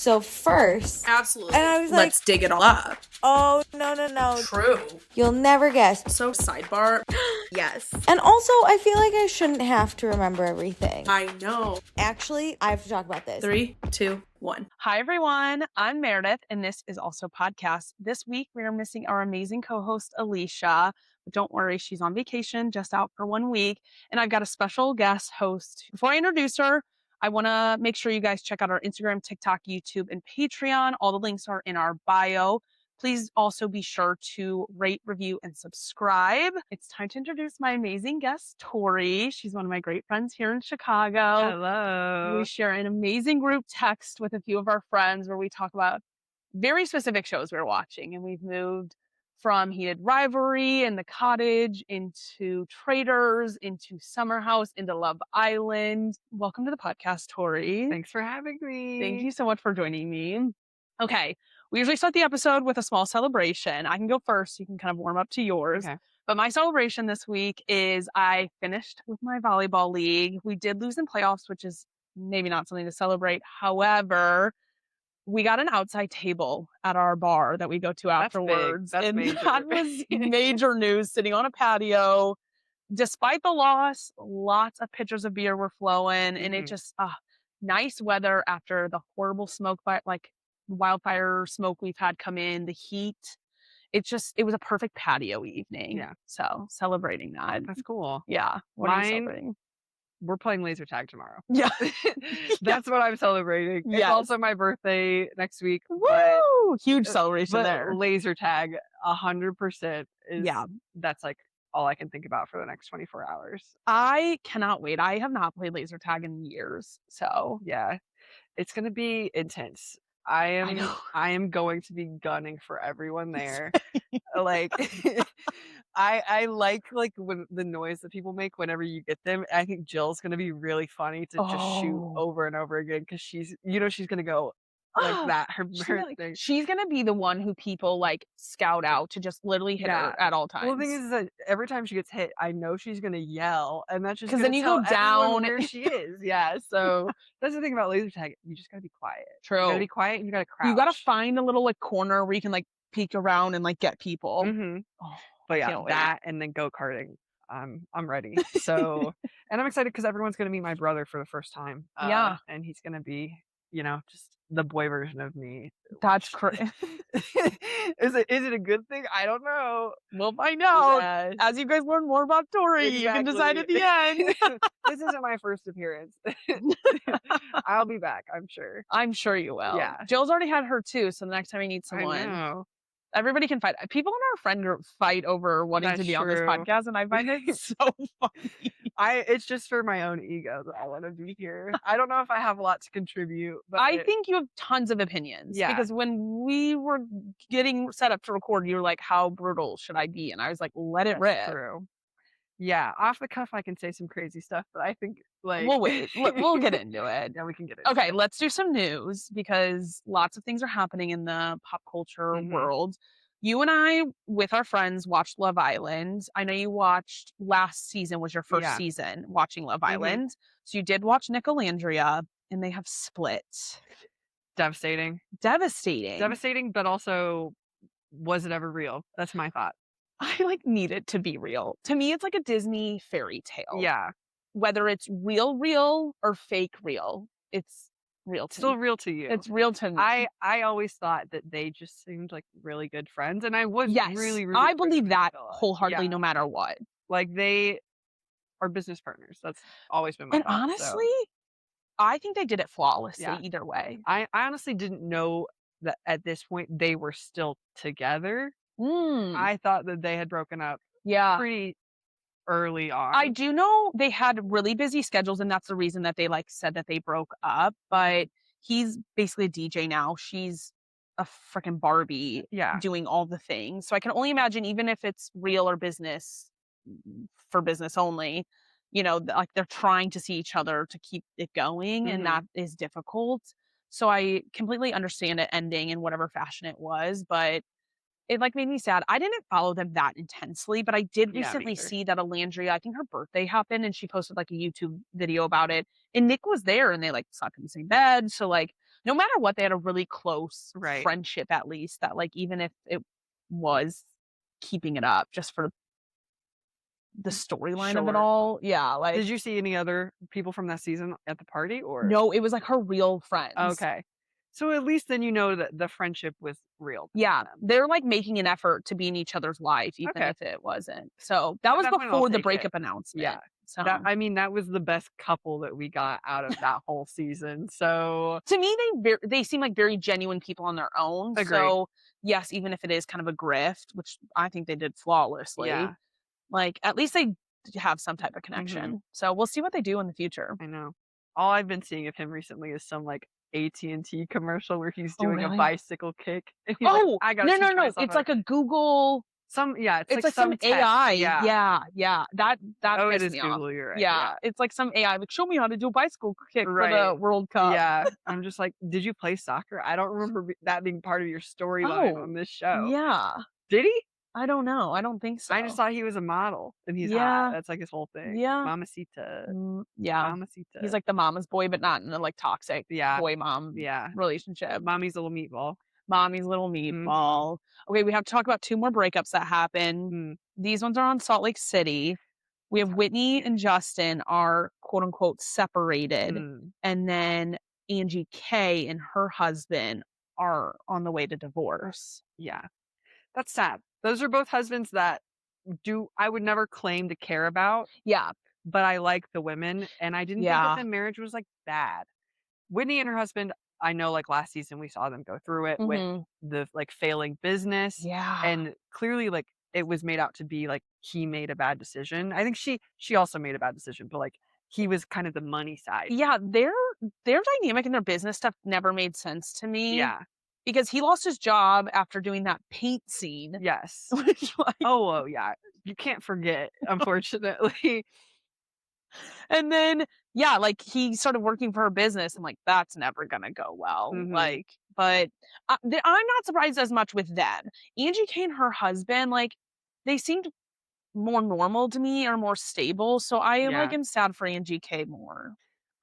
So first, Absolutely. and I was Let's dig it all up. oh, no. True. You'll never guess. So sidebar. Yes. And also, I feel like I shouldn't have to remember everything. I know. Actually, I have to talk about this. 3, 2, 1. Hi, everyone. I'm Meredith, and this is also podcast. This week, we are missing our amazing co-host, Alicia. But don't worry, she's on vacation, just out for 1 week. And I've got a special guest host. Before I introduce her, I want to make sure you guys check out our Instagram, TikTok, YouTube, and Patreon. All the links are in our bio. Please also be sure to rate, review, and subscribe. It's time to introduce my amazing guest, Tori. She's one of my great friends here in Chicago. Hello. We share an amazing group text with a few of our friends where we talk about very specific shows we're watching. And we've moved from Heated Rivalry and The Cottage into Traitors, into Summer House, into Love Island. Welcome to the podcast, Tori. Thanks for having me. Thank you so much for joining me. Okay. We usually start the episode with a small celebration. I can go first. You can kind of warm up to yours. Okay. But my celebration this week is I finished with my volleyball league. We did lose in playoffs, which is maybe not something to celebrate. However, we got an outside table at our bar that we go to afterwards. That's and major. That was major news, sitting on a patio. Despite the loss, lots of pitchers of beer were flowing. And it just, nice weather after the horrible smoke fire, like wildfire smoke we've had come in, the heat. It was a perfect patio evening. Yeah. So celebrating that. That's cool. Yeah. What are you Mine- celebrating? We're playing laser tag tomorrow. Yeah. That's what I'm celebrating. Yes. It's also my birthday next week. Woo! Huge celebration But there. laser tag 100% is, Yeah. that's like all I can think about for the next 24 hours. I cannot wait. I have not played laser tag in years. So Yeah. It's going to be intense. I know. am going to be gunning for everyone there. Like I like when the noise that people make whenever you get them. I think Jill's gonna be really funny to just shoot Oh. over and over again because she's gonna go like that. Her thing. She's gonna be the one who people like scout out to just literally hit her at all times. Well, the thing is that every time she gets hit, I know she's gonna yell, and that's just 'Cause gonna then you tell go down. everyone where she is. Yeah, so that's the thing about laser tag. You just gotta be quiet. True. You gotta be quiet, and you gotta crouch. You gotta find a little like corner where you can like peek around and like get people. Mm-hmm. Oh, But yeah, can't wait. that and then go-karting. I'm ready. So, and I'm excited because everyone's going to meet my brother for the first time. Yeah. And he's going to be, just the boy version of me. That's crazy. Is it a good thing? I don't know. We'll find out. Yes. As you guys learn more about Tori, you can decide at the end. This isn't my first appearance. I'll be back, I'm sure. I'm sure you will. Yeah. Jill's already had her too, so the next time you need someone. I know. Everybody can fight. People in our friend group fight over wanting to That's be on this true. podcast, and I find it so funny. It's just for my own ego that I want to be here. I don't know if I have a lot to contribute, but I think you have tons of opinions. Yeah. Because when we were getting set up to record, you were like, how brutal should I be? And I was like, let it rip. That's true. Yeah, off the cuff, I can say some crazy stuff, but I think We'll wait. We'll get into it. Yeah, we can get into Okay, it. let's do some news because lots of things are happening in the pop culture Mhm. world. You and I, with our friends, watched Love Island. I know you watched last season was your first Yeah. season watching Love Mhm. Island. So you did watch Nicolandria, and they have split. Devastating. Devastating. But also, was it ever real? That's my thought. I need it to be real. To me, it's like a Disney fairy tale. Yeah, Whether it's real or fake real, it's real to still me. real to you. It's real to me. I always thought that they just seemed like really good friends, and I was Yes, really I for believe that Nicola. wholeheartedly, Yeah. no matter what. Like they are business partners. That's always been my And thought, so. honestly, I think they did it flawlessly Yeah. either way. I honestly didn't know that at this point they were still together. I thought that they had broken up Yeah. pretty early on. I do know they had really busy schedules, and that's the reason that they said that they broke up. But he's basically a DJ now. She's a freaking Barbie Yeah. doing all the things. So I can only imagine, even if it's real or business, for business only, they're trying to see each other to keep it going, and Mhm. that is difficult. So I completely understand it ending in whatever fashion it was, but it made me sad. I didn't follow them that intensely, but I did Yeah, me recently either. see that Alandria, I think her birthday happened, and she posted a YouTube video about it, and Nick was there, and they slept in the same bed. So no matter what, they had a really close Right. friendship, at least, that like even if it was keeping it up just for the storyline of it Sure. all. Yeah, like Did you see any other people from that season at the party, or? no, it was like her real friends. Okay. So at least then you know that the friendship was real. Yeah, them. they're like making an effort to be in each other's life, even Okay. if it wasn't. So that At was that point, I'll before the take it. breakup announcement. Yeah. So That was the best couple that we got out of that whole season. So to me, they seem like very genuine people on their own. Agreed. So yes, even if it is kind of a grift, which I think they did flawlessly, yeah, like at least they have some type of connection. So we'll see what they do in the future. I know. All I've been seeing of him recently is some like AT&T commercial where he's Oh, doing really? a bicycle kick. And he's like, Oh, I gotta no, teach no, no. myself It's how like a Google. it's Like some text. AI. Yeah. Yeah. That Oh, it pissed is me off. Google, you're right. Yeah. It's like some AI. Like, show me how to do a bicycle kick for the Right. World Cup. Yeah. I'm just like, did you play soccer? I don't remember that being part of your storyline on this show. Yeah. Did he? I don't know. I don't think so. I just thought he was a model and he's Yeah. hot. That's like his whole thing. Yeah. Mamacita. Yeah. Mamacita. He's like the mama's boy, but not in a like toxic boy mom Yeah. relationship. Mommy's little meatball. Mommy's little meatball. Okay, we have to talk about 2 more breakups that happened. These ones are on Salt Lake City. We have Whitney and Justin are quote unquote separated. And then Angie K and her husband are on the way to divorce. Yeah. That's sad. Those are both husbands that I would never claim to care about. Yeah. But I like the women, and I didn't think that the marriage was like bad. Whitney and her husband, I know like last season we saw them go through it with the like failing business. Yeah. And clearly like it was made out to be like he made a bad decision. I think she also made a bad decision, but like he was kind of the money side. Yeah, their dynamic and their business stuff never made sense to me. Yeah. Because he lost his job after doing that paint scene. Yes. Which, like, oh yeah. You can't forget, unfortunately. And then, yeah, like he started working for her business. I'm like, that's never gonna go well. Like, but I'm not surprised as much with them. Angie K and her husband, like, they seemed more normal to me or more stable. So I like am sad for Angie K more.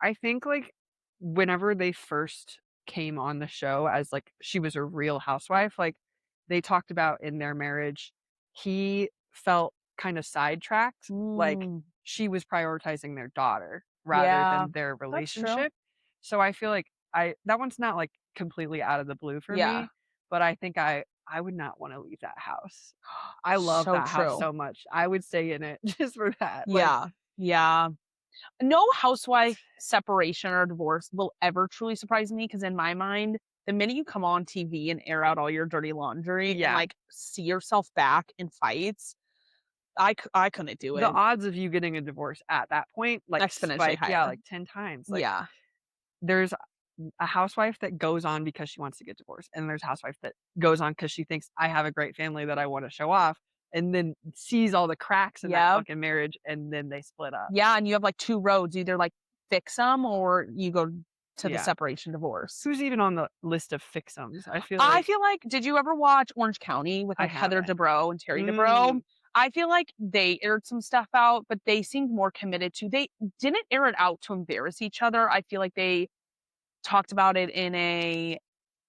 I think like whenever they first came on the show as like she was a real housewife, like they talked about in their marriage, he felt kind of sidetracked. Like she was prioritizing their daughter rather than their relationship. So I feel like that one's not like completely out of the blue for me, but I think I would not want to leave that house. I love that house so much. I would stay in it just for that. Yeah. Yeah. No housewife separation or divorce will ever truly surprise me because in my mind, the minute you come on TV and air out all your dirty laundry and like see yourself back in fights, I couldn't do it. The odds of you getting a divorce at that point, like exponentially higher. Yeah, like 10 times. Like, there's a housewife that goes on because she wants to get divorced, and there's a housewife that goes on because she thinks I have a great family that I want to show off, and then sees all the cracks in that fucking marriage, and then they split up. Yeah, and you have like 2 roads: either like fix them or you go to the separation divorce. Who's even on the list of fix-ems? I feel like. Did you ever watch Orange County with like Heather Dubrow and Terry Dubrow? I feel like they aired some stuff out, but they seemed more committed to. They didn't air it out to embarrass each other. I feel like they talked about it in a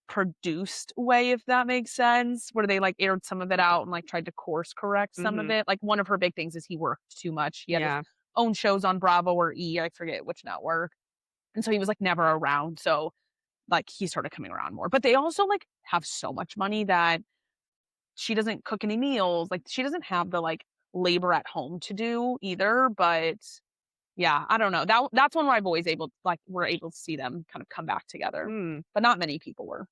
produced way, if that makes sense, where they like aired some of it out and like tried to course correct some of it. Like one of her big things is he worked too much. He had his own shows on Bravo or E, I forget which network. And so he was like never around. So like he started coming around more. But they also like have so much money that she doesn't cook any meals. Like she doesn't have the like labor at home to do either. But yeah, I don't know. That's one where I've always we're able to see them kind of come back together. But not many people were.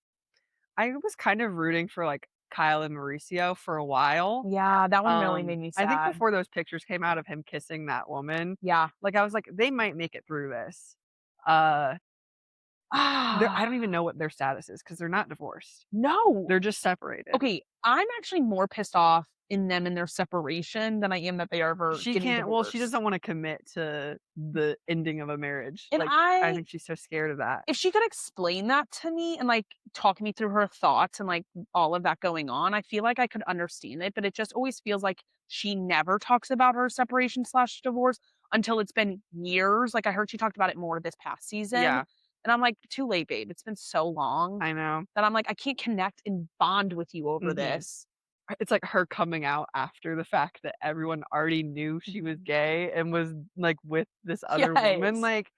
I was kind of rooting for like Kyle and Mauricio for a while. Yeah, that one really made me sad. I think before those pictures came out of him kissing that woman. Yeah. Like I was like, they might make it through this. I don't even know what their status is because they're not divorced. No. They're just separated. Okay, I'm actually more pissed off in them in their separation than I am that they are ever she getting can't divorced. well she doesn't want to commit to the ending of a marriage, and like I think she's so scared of that. If she could explain that to me and like talk me through her thoughts and like all of that going on, I feel like I could understand it, but it just always feels like she never talks about her separation / divorce until it's been years. Like I heard she talked about it more this past season. And I'm like, too late, babe. It's been so long I know. that I'm like, I can't connect and bond with you over Mhm. this. It's like her coming out after the fact that everyone already knew she was gay and was like with this other woman. Yes. Like,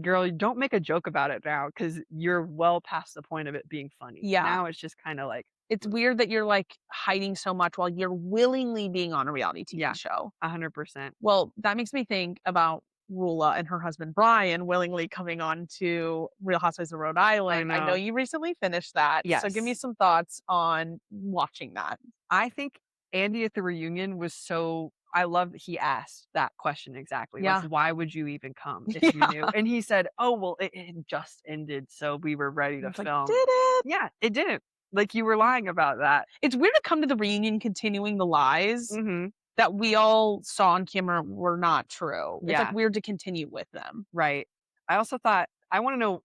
girl, don't make a joke about it now because you're well past the point of it being funny. Yeah. Now it's just kind of like, It's weird that you're like hiding so much while you're willingly being on a reality TV Yeah. show. 100%. Well, that makes me think about Rula and her husband Brian willingly coming on to Real Housewives of Rhode Island. I know know. you recently finished that. So give me Yes. some thoughts on watching that. I think Andy at the reunion was so. I love that he asked that question exactly. Yeah. Like, why would you even come if you Yeah. knew? And he said, oh, well, it just ended. So we were ready to It's like, film. did it? Yeah, it didn't. Like, you were lying about that. It's weird to come to the reunion continuing the lies Mm-hmm. that we all saw on camera were not true. It's Yeah. like weird to continue with them. Right. I also thought, I want to know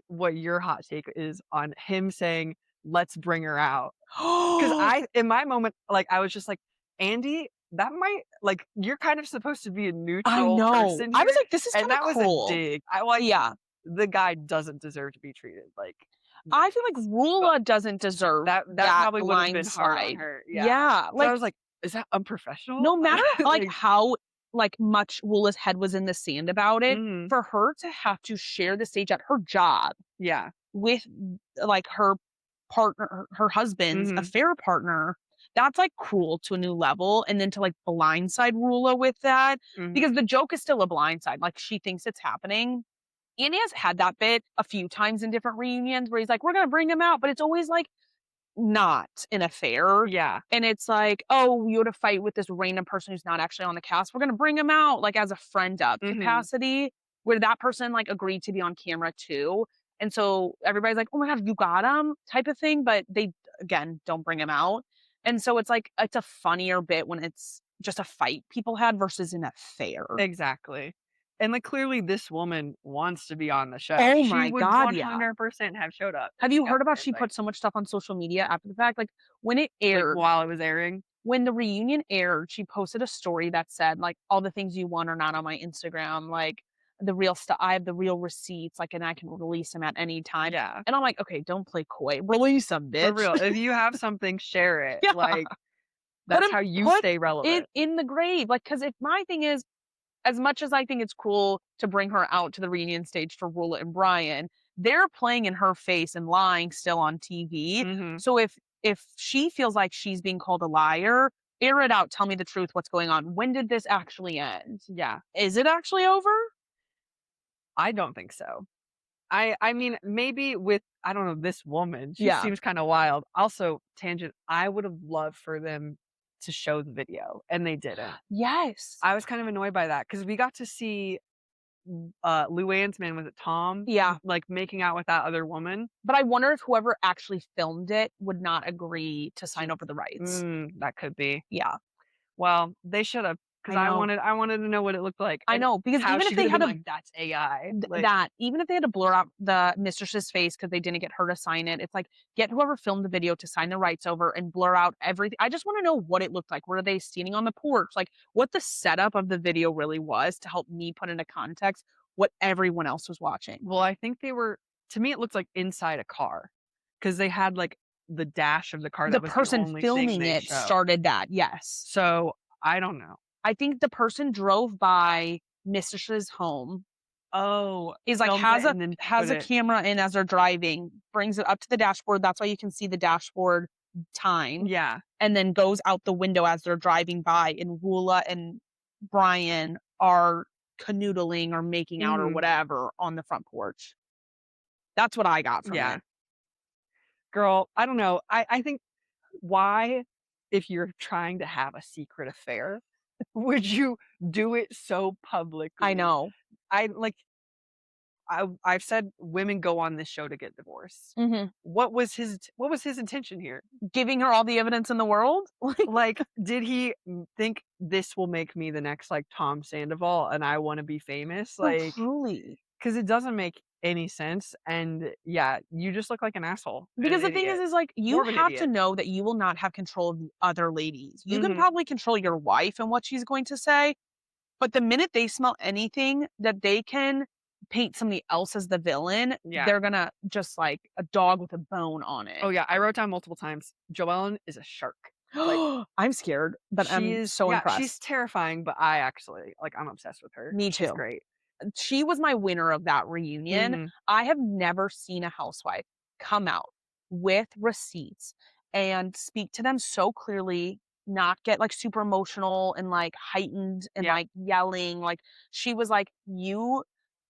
what your hot take is on him saying, let's bring her out. Because in my moment, like, I was just like, Andy, that might, like, you're kind of supposed to be a neutral I know. person I was here, like, this is and kind of that was cruel. a dig. I like, Yeah. the guy doesn't deserve to be treated like I feel like Rula doesn't deserve that. That probably would have been blindside. hard on her. Yeah. Yeah. So Like, I was like, is that unprofessional? no matter like how like much Rula's head was in the sand about it, Mhm. for her to have to share the stage at her job Yeah. with like her partner, her husband's Mhm. affair partner, that's like cruel to a new level. And then to like blindside Rula with that, Mhm. because the joke is still a blindside. Like she thinks it's happening. Andy has had that bit a few times in different reunions where he's like, we're going to bring him out, but it's always like not an affair. Yeah. And it's like, oh, you had a fight with this random person who's not actually on the cast. We're going to bring him out like as a friend up Mhm. capacity where that person like agreed to be on camera too. And so everybody's like, oh my God, you got him type of thing. But they, again, don't bring him out. And so it's like, it's a funnier bit when it's just a fight people had versus an affair. Exactly. And like clearly this woman wants to be on the show. Oh She my would God, yeah. 100% have showed up. Have if you she heard got about the she invite. put so much stuff on social media after the fact? Like when it Like, aired, while it was airing? when the reunion aired, she posted a story that said like all the things you want are not on my Instagram, like the real stuff. I have the real receipts, like, and I can release them at any time. Yeah. And I'm like, okay, don't play coy, release them, bitch. For real. If you have something, share it. Yeah. Like, Put that's 'em- how you put stay relevant. it in the grave. Like, because if my thing is, as much as I think it's cool to bring her out to the reunion stage for Rula and Brian, they're playing in her face and lying still on TV. Mhm. So if she feels like she's being called a liar, air it out. Tell me the truth. What's going on? When did this actually end? Yeah. Is it actually over? I don't think so. I mean, maybe with, I don't know, this woman. She Yeah. seems kind of wild. Also, tangent, I would have loved for them to show the video, and they didn't. Yes. I was kind of annoyed by that because we got to see Luann's man, was it Tom? Yeah. Like making out with that other woman. But I wonder if whoever actually filmed it would not agree to sign over the rights. That could be. Yeah. Well, they should have, because I I know. wanted to know what it looked like. I and know, because how even she if they would've had been a like, that's AI. Like, that, even if they had to blur out the mistress's face because they didn't get her to sign it, it's like get whoever filmed the video to sign the rights over and blur out everything. I just want to know what it looked like. Were they standing on the porch? Like what the setup of the video really was to help me put into context what everyone else was watching. Well, I think they were, to me, it looked like inside a car because they had like the dash of the car. The That was person only filming thing they it showed. started that, yes. So I don't know. I think the person drove by Mistress's home. Oh, Is like filmed has it a and then has put a it- camera in as they're driving, brings it up to the dashboard. That's why you can see the dashboard time. Yeah. And then goes out the window as they're driving by. And Rula and Brian are canoodling or making out or Mhm. whatever on the front porch. That's what I got from Yeah. it. Girl, I don't know. I think, why, if you're trying to have a secret affair, would you do it so publicly? I know. I've said women go on this show to get divorced. Mm-hmm. What was his intention here? Giving her all the evidence in the world. Like, did he think this will make me the next like Tom Sandoval and I want to be famous? Like, truly. because it doesn't make any sense. And yeah, you just look like an asshole. and Because an the thing idiot. is like you More of an have to idiot. know that you will not have control of the other ladies. You can Mhm. probably control your wife and what she's going to say, but the minute they smell anything that they can paint somebody else as the villain, Yeah. they're gonna just like a dog with a bone on it. Oh yeah, I wrote down multiple times. Joellen is a shark. Like I'm scared, but I'm so impressed. She's terrifying, but I actually I'm obsessed with her. Me She's too. great. She was my winner of that reunion. Mhm. I have never seen a housewife come out with receipts and speak to them so clearly, not get like super emotional and like heightened and Yeah. like yelling. Like she was like, you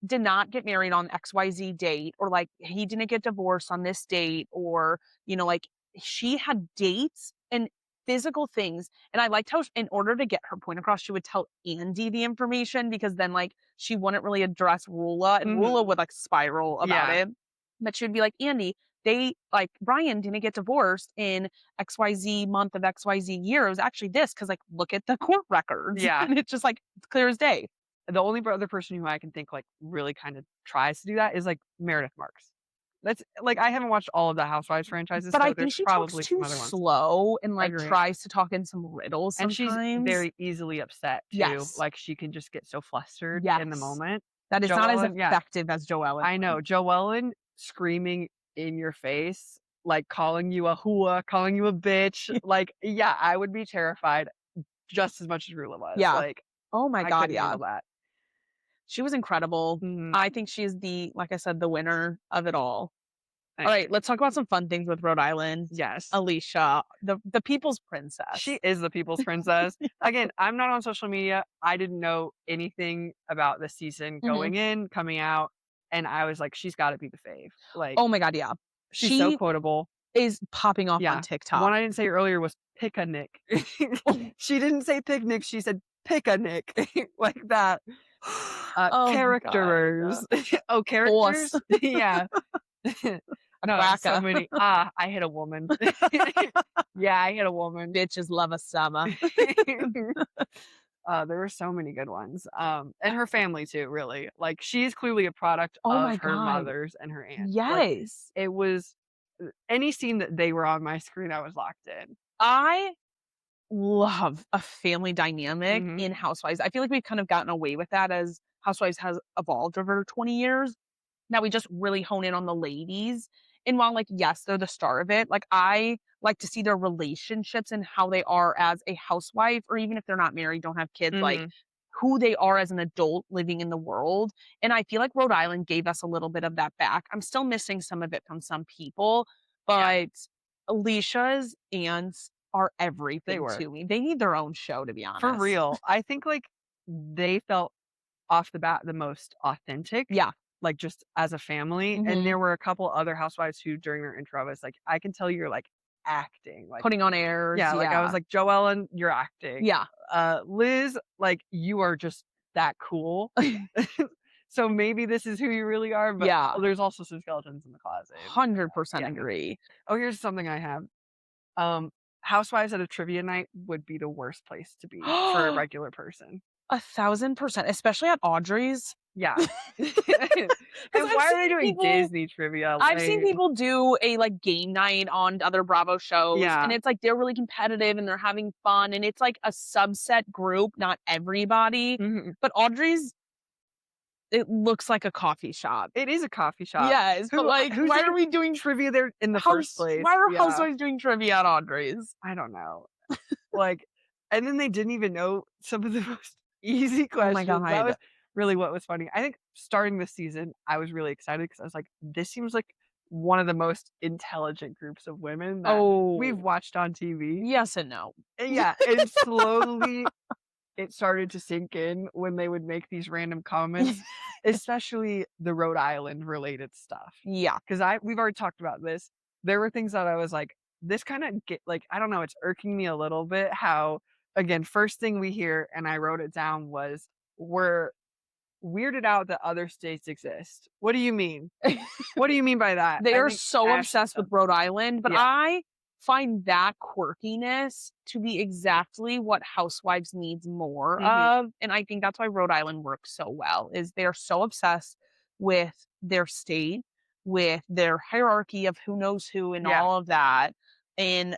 did not get married on XYZ date, or like he didn't get divorced on this date, or, like she had dates and physical things. And I liked how, in order to get her point across, she would tell Andy the information, because then like she wouldn't really address Rula, and Rula would like spiral about Yeah. it. But she would be like, Andy, they like Brian didn't get divorced in XYZ month of XYZ year. It was actually this, because like look at the court records. Yeah. And it's just like it's clear as day. The only other person who I can think like really kind of tries to do that is like Meredith Marks. That's like I haven't watched all of the Housewives franchises, But so I think there's she probably talks too some other ones. slow and like Agree. tries to talk in some riddles And sometimes. she's very easily upset too. Yes. Like she can just get so flustered in the Yes. moment. That is not as Joellen, yeah. effective as Joellen. I know. Joellen screaming in your face, like calling you a hua, calling you a bitch. Like, yeah, I would be terrified just as much as Rula was. Yeah. Like, Oh my I God, couldn't yeah. handle that. She was incredible. Mhm. I think she is like I said, the winner of it all. I All right, let's talk about some fun things with Rhode Island. Yes. Alicia, the people's princess. She is the people's princess. Again, I'm not on social media. I didn't know anything about the season going in, coming out, and I was like, she's got to be the fave. Like, Oh my God, yeah. she's so She quotable. is popping off Yeah. on TikTok. One I didn't say earlier was pick a Nick. She didn't say picnic. She said pick a Nick. Like that. Oh, Characters. Oh, characters? Yeah. No, so Wacka. many. I hit a woman. Yeah, I hit a woman. Bitches love a summer. There were so many good ones. And her family too, really. Like she's clearly a product Oh my of her God. mothers and her aunt. Yes. Like, it was any scene that they were on my screen, I was locked in. I love a family dynamic Mhm. in Housewives. I feel like we've kind of gotten away with that as Housewives has evolved over 20 years. Now we just really hone in on the ladies. And while like, yes, they're the star of it, like I like to see their relationships and how they are as a housewife, or even if they're not married, don't have kids, like who they are as an adult living in the world. And I feel like Rhode Island gave us a little bit of that back. I'm still missing some of it from some people, but Alicia's aunts are everything were. to me. They need their own show, to be honest. For real. I think like they felt off the bat the most authentic. Yeah. Like just as a family. Mhm. And there were a couple other housewives who during their intro, I was like, I can tell you're like acting. Like Putting on airs. yeah, like I was like, Joellen, you're acting. yeah. Liz, like you are just that cool. So maybe this is who you really are, but Yeah. there's also some skeletons in the closet. 100% Yeah. agree. Oh, here's something I have. Housewives at a trivia night would be the worst place to be for a regular person. 1,000%, especially at Audrey's. Yeah. And I've why are they seen doing people- Disney trivia? I've seen Like, people do a like game night on other Bravo shows, Yeah. and it's like they're really competitive and they're having fun, and it's like a subset group, not everybody. mhm. But Audrey's, it looks like a coffee shop. It is a coffee shop. Yes, but like, who's why doing are we doing trivia there in the first place? Why are Yeah. housewives doing trivia at Audrey's? I don't know. Like, and then they didn't even know some of the most easy Oh my questions. That God. was really what was funny. I think starting this season, I was really excited because I was like, this seems like one of the most intelligent groups of women that we've watched on TV. Yes and no. And yeah, and slowly it started to sink in when they would make these random comments, especially the Rhode Island related stuff. Yeah. Because we've already talked about this. There were things that I was like, this kind of get like, I don't know, it's irking me a little bit how, again, first thing we hear, and I wrote it down, was we're weirded out that other states exist. What do you mean? What do you mean by that? They I are think so Ash obsessed said with Rhode Island, but Yeah. I find that quirkiness to be exactly what Housewives needs more Mhm. of. And I think that's why Rhode Island works so well, is they're so obsessed with their state, with their hierarchy of who knows who and Yeah. all of that, and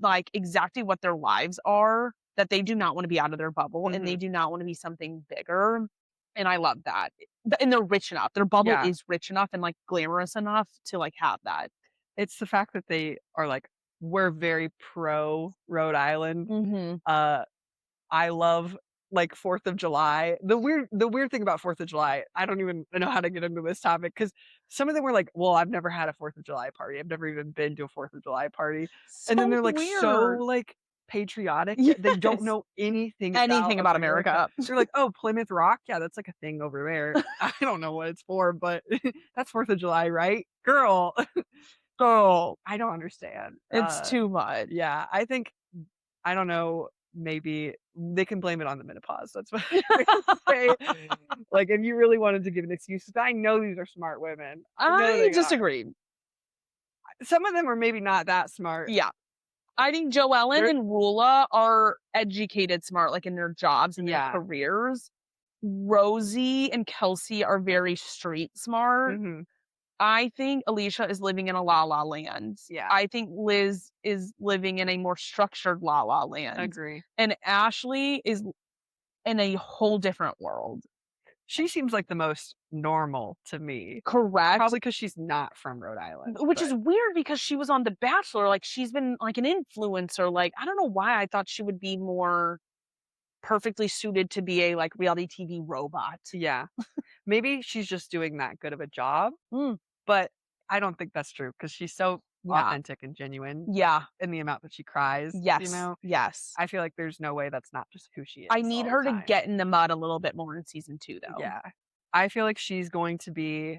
like exactly what their lives are, that they do not want to be out of their bubble and they do not want to be something bigger. And I love that. And they're rich enough. Their bubble Yeah. is rich enough and like glamorous enough to like have that. It's the fact that they are like, we're very pro Rhode Island. Mm-hmm. I love like 4th of July. The weird thing about 4th of July, I don't even know how to get into this topic because some of them were like, well, I've never had a 4th of July party. I've never even been to a 4th of July party. And then they're like so weird. like patriotic. Yet they don't Yes. know anything Anything about America. They're like, oh, Plymouth Rock? Yeah, that's like a thing over there. I don't know what it's for, but that's 4th of July, right? Girl. Girl, I don't understand. it's too much. Yeah, I think, I don't know, maybe they can blame it on the menopause. That's what I would say. Like, if you really wanted to give an excuse, I know these are smart women. know I they are. disagree. Some of them are maybe not that smart. Yeah. I think Joellen They're- and Rula are educated smart, like in their jobs and Yeah. their careers. Rosie and Kelsey are very street smart. Mhm. I think Alicia is living in a la la land. Yeah. I think Liz is living in a more structured la la land. Agree. And Ashley is in a whole different world. She seems like the most normal to me. Correct. Probably because she's not from Rhode Island. Which but- is weird because she was on The Bachelor. Like, she's been like an influencer. Like, I don't know why I thought she would be more perfectly suited to be a like reality TV robot. Yeah. Maybe she's just doing that good of a job. Mm. But I don't think that's true because she's so Yeah. authentic and genuine Yeah. in the amount that she cries. Yes. You know? Yes. I feel like there's no way that's not just who she is. I need all her the to time. get in the mud a little bit more in season 2, though. Yeah. I feel like she's going to be.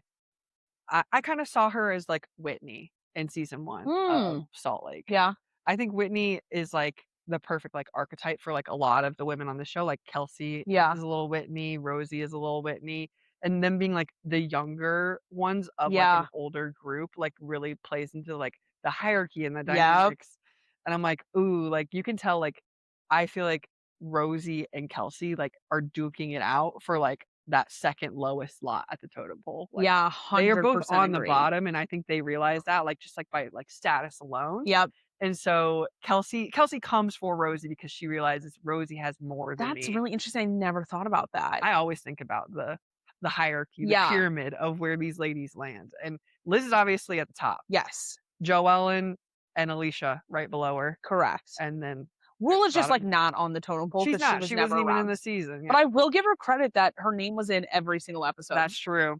I kind of saw her as like Whitney in season 1 of Salt Lake. Yeah. I think Whitney is like the perfect like archetype for like a lot of the women on the show. Like Kelsey Yeah. is a little Whitney, Rosie is a little Whitney, and them being like the younger ones of like Yeah. an older group like really plays into like the hierarchy and the Yep. dynamics. And I'm like, ooh, like you can tell like I feel like Rosie and Kelsey like are duking it out for like that second lowest slot at the totem pole. Like, Yeah. they are both 100% on agree. the bottom, and I think they realize that like just like by like status alone. Yep. And so Kelsey comes for Rosie because she realizes Rosie has more than That's me. really interesting. I never thought about that. I always think about the hierarchy, the Yeah. pyramid of where these ladies land. And Liz is obviously at the top. Yes. Joellen and Alicia right below her. Correct. And then Rula's just like bottom. not on the totem pole she's because not. she She was never wasn't even in around. the season. But I will give her credit that her name was in every single episode. That's true.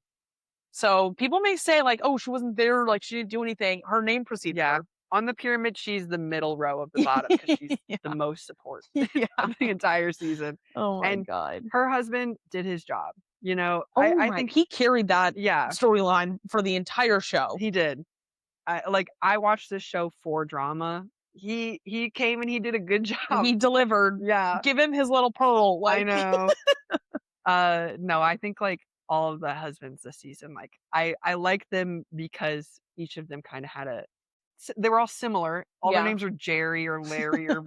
So people may say like, oh, she wasn't there, like she didn't do anything. Her name precedes Yeah. her. On the pyramid, she's the middle row of the bottom because she's Yeah. the most support Yeah. of the entire season. Oh my And god. Her husband did his job. You know, Oh I my, think he carried that yeah, storyline for the entire show. he did. I watched this show for drama. He came and he did a good job. He delivered. Yeah, Give him his little pearl. Like, I know. No, I think like all of the husbands this season, like I like them because each of them kind of had they were all similar. All Yeah. their names were Jerry or Larry or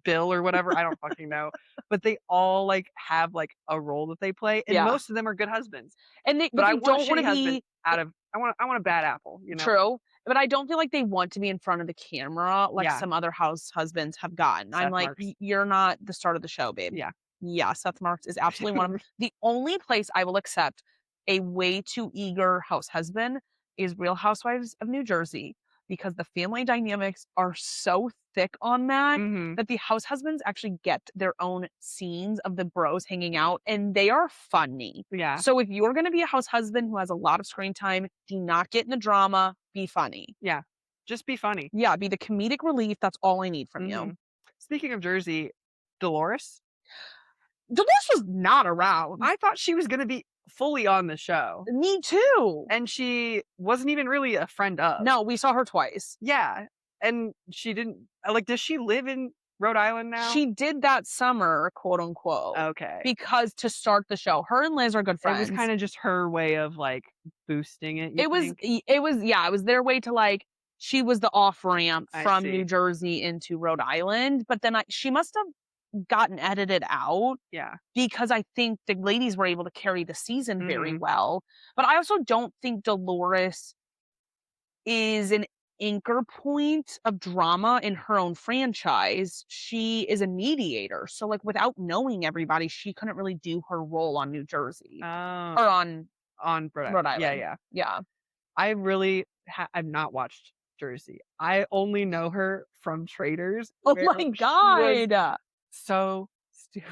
Bill or whatever. I don't fucking know. But they all like have like a role that they play, and Yeah. most of them are good husbands. and they, But but I they want don't a want shitty to husband be out of. I want a bad apple. You know. true. But I don't feel like they want to be in front of the camera like Yeah. some other house husbands have gotten. I'm Seth like, Marks. you're not the start of the show, babe. Yeah. Yeah, Seth Marks is absolutely one of them. The only place I will accept a way too eager house husband is Real Housewives of New Jersey, because the family dynamics are so thick on that Mhm. that the house husbands actually get their own scenes of the bros hanging out, and they are funny. Yeah. So if you're going to be a house husband who has a lot of screen time, do not get in the drama. Be funny. Just be funny. Yeah, be the comedic relief. That's all I need from you. Mhm. Speaking of Jersey, Dolores. Dolores was not around. I thought she was gonna be fully on the show, Me too. and she wasn't even really a friend of. No, we saw her twice. Yeah, and she didn't like. Does she live in Rhode Island now? She did that summer, quote unquote, okay. because to start the show, her and Liz are good friends. It was kind of just her way of like boosting it. It was their way to like. She was the off ramp I from see. New Jersey into Rhode Island, but then she must have gotten edited out Yeah. because I think the ladies were able to carry the season very Mhm. well. But I also don't think Dolores is an anchor point of drama in her own franchise. She is a mediator. So like without knowing everybody, she couldn't really do her role on New Jersey or on Rhode Rhode Island. Island. Yeah. Yeah. I really I've not watched Jersey. I only know her from Traitors. Oh where my she was God. so stupid.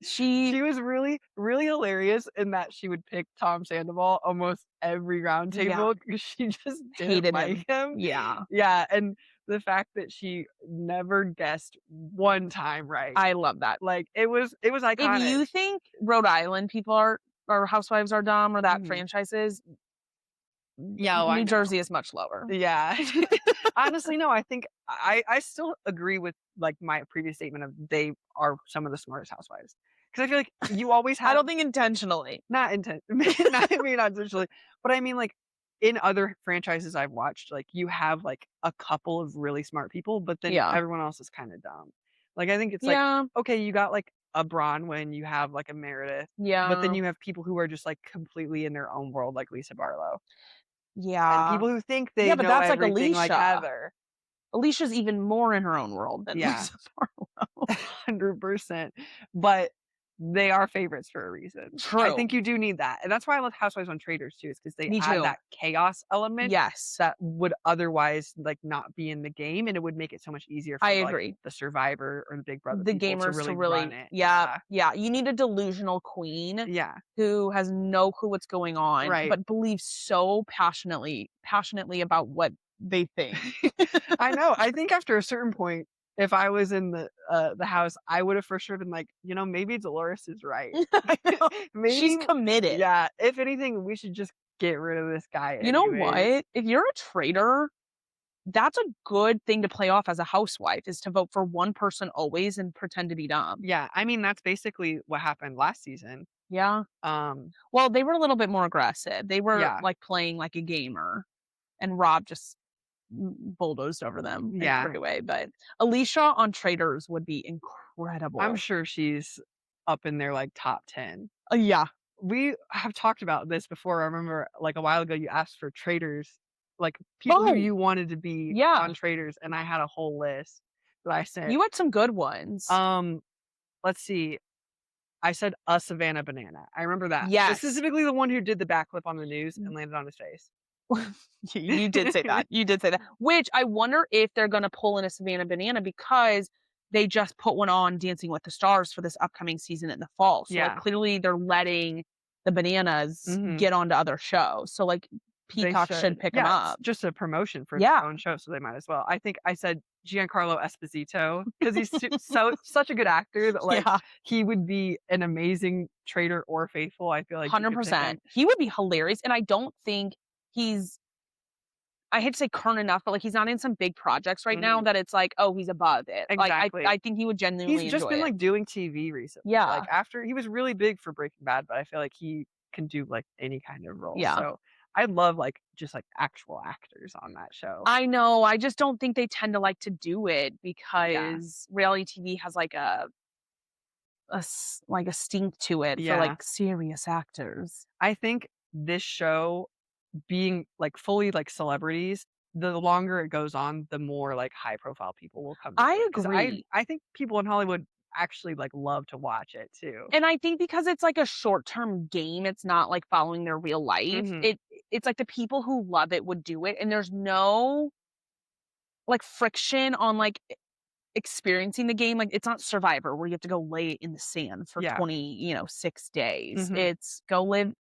She was really, really hilarious in that she would pick Tom Sandoval almost every round table because she just didn't hated like him. Yeah. Yeah, and the fact that she never guessed one time right. I love that. Like it was iconic. If you think Rhode Island people or housewives are dumb or that Mhm. franchise is, Yeah, I New know. Jersey is much lower. Yeah. Honestly, no, I think I still agree with like my previous statement of they are some of the smartest housewives. Because I feel like you always have I don't think intentionally. not maybe not intentionally, but I mean like in other franchises I've watched, like you have like a couple of really smart people, but then Yeah. everyone else is kind of dumb. Like I think it's Yeah. like, okay, you got like a Bronwyn, you have like a Meredith, Yeah. but then you have people who are just like completely in their own world, like Lisa Barlow. Yeah. And people who think they Yeah, but know that's like everything like Alicia. Heather. Alicia's even more in her own world than Yeah. Lisa Barlow. 100%. But they are favorites for a reason. True. I think you do need that. And that's why I love Housewives on Traitors too, is because they Me add too. that chaos element Yes. that would otherwise like not be in the game, and it would make it so much easier for I like, agree. the Survivor or the Big Brother The people gamers to really run it. Yeah. You need a delusional queen Yeah. who has no clue what's going on, Right. but believes so passionately about what they think. I know. I think after a certain point, if I was in the house, I would have for sure been like, maybe Dolores is right. Maybe, She's committed. yeah. If anything, we should just get rid of this guy. You know anyways. what? If you're a traitor, that's a good thing to play off as a housewife, is to vote for one person always and pretend to be dumb. Yeah, I mean that's basically what happened last season. Yeah. Well, they were a little bit more aggressive. They were like playing like a gamer, and Rob just bulldozed over them in a great way. But Alicia on Traitors would be incredible. I'm sure she's up in their like top 10. Yeah. We have talked about this before. I remember like a while ago you asked for Traitors, like people who you wanted to be on Traitors, and I had a whole list that I sent. You had some good ones. Let's see. I said a Savannah Banana. I remember that. Yes. Specifically the one who did the backflip on the news and landed on his face. You did say that. You did say that. Which I wonder if they're going to pull in a Savannah Banana, because they just put one on Dancing with the Stars for this upcoming season in the fall. So like, clearly they're letting the bananas get onto other shows. So like Peacock should pick them up. It's just a promotion for their own show, so they might as well. I think I said Giancarlo Esposito because he's such a good actor that like he would be an amazing traitor or faithful. I feel like 100%. He would be hilarious, and I don't think I hate to say current enough, but like he's not in some big projects right now that it's like, oh, he's above it. Exactly. Like I think he would genuinely He's just enjoy been it. like doing TV recently. Yeah. Like after he was really big for Breaking Bad, but I feel like he can do like any kind of role. Yeah. So I love like just like actual actors on that show. I know. I just don't think they tend to like to do it because reality TV has like a stink to it for like serious actors. I think this show being like fully like celebrities, the longer it goes on, the more like high profile people will come. I agree. I think people in Hollywood actually like love to watch it too. And I think because it's like a short-term game, it's not like following their real life. It's like the people who love it would do it, and there's no like friction on like experiencing the game. Like it's not Survivor where you have to go lay in the sand for 6 days. It's go live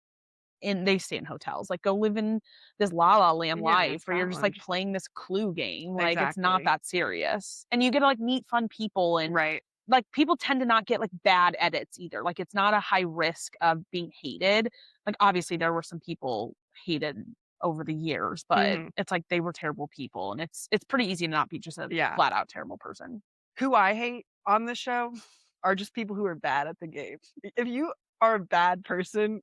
in, they stay in hotels, like go live in this La La Land life where you're just like playing this Clue game. Like it's not that serious, and you get to like meet fun people, and like people tend to not get like bad edits either. Like it's not a high risk of being hated. Like obviously there were some people hated over the years, but it's like they were terrible people, and it's pretty easy to not be just a flat out terrible person. Who I hate on the show are just people who are bad at the game. If you are a bad person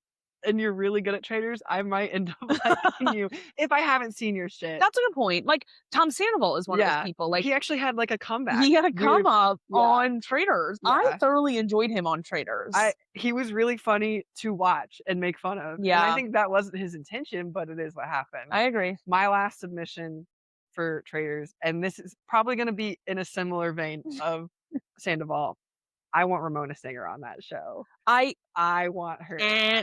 and you're really good at Traitors, I might end up liking you if I haven't seen your shit. That's a good point. Like Tom Sandoval is one of those people. Like he actually had like a comeback. He had a come up on Traitors. I thoroughly enjoyed him on Traitors. He was really funny to watch and make fun of. Yeah. And I think that wasn't his intention, but it is what happened. I agree. My last submission for Traitors, and this is probably going to be in a similar vein of Sandoval. I want Ramona Singer on that show. I want her.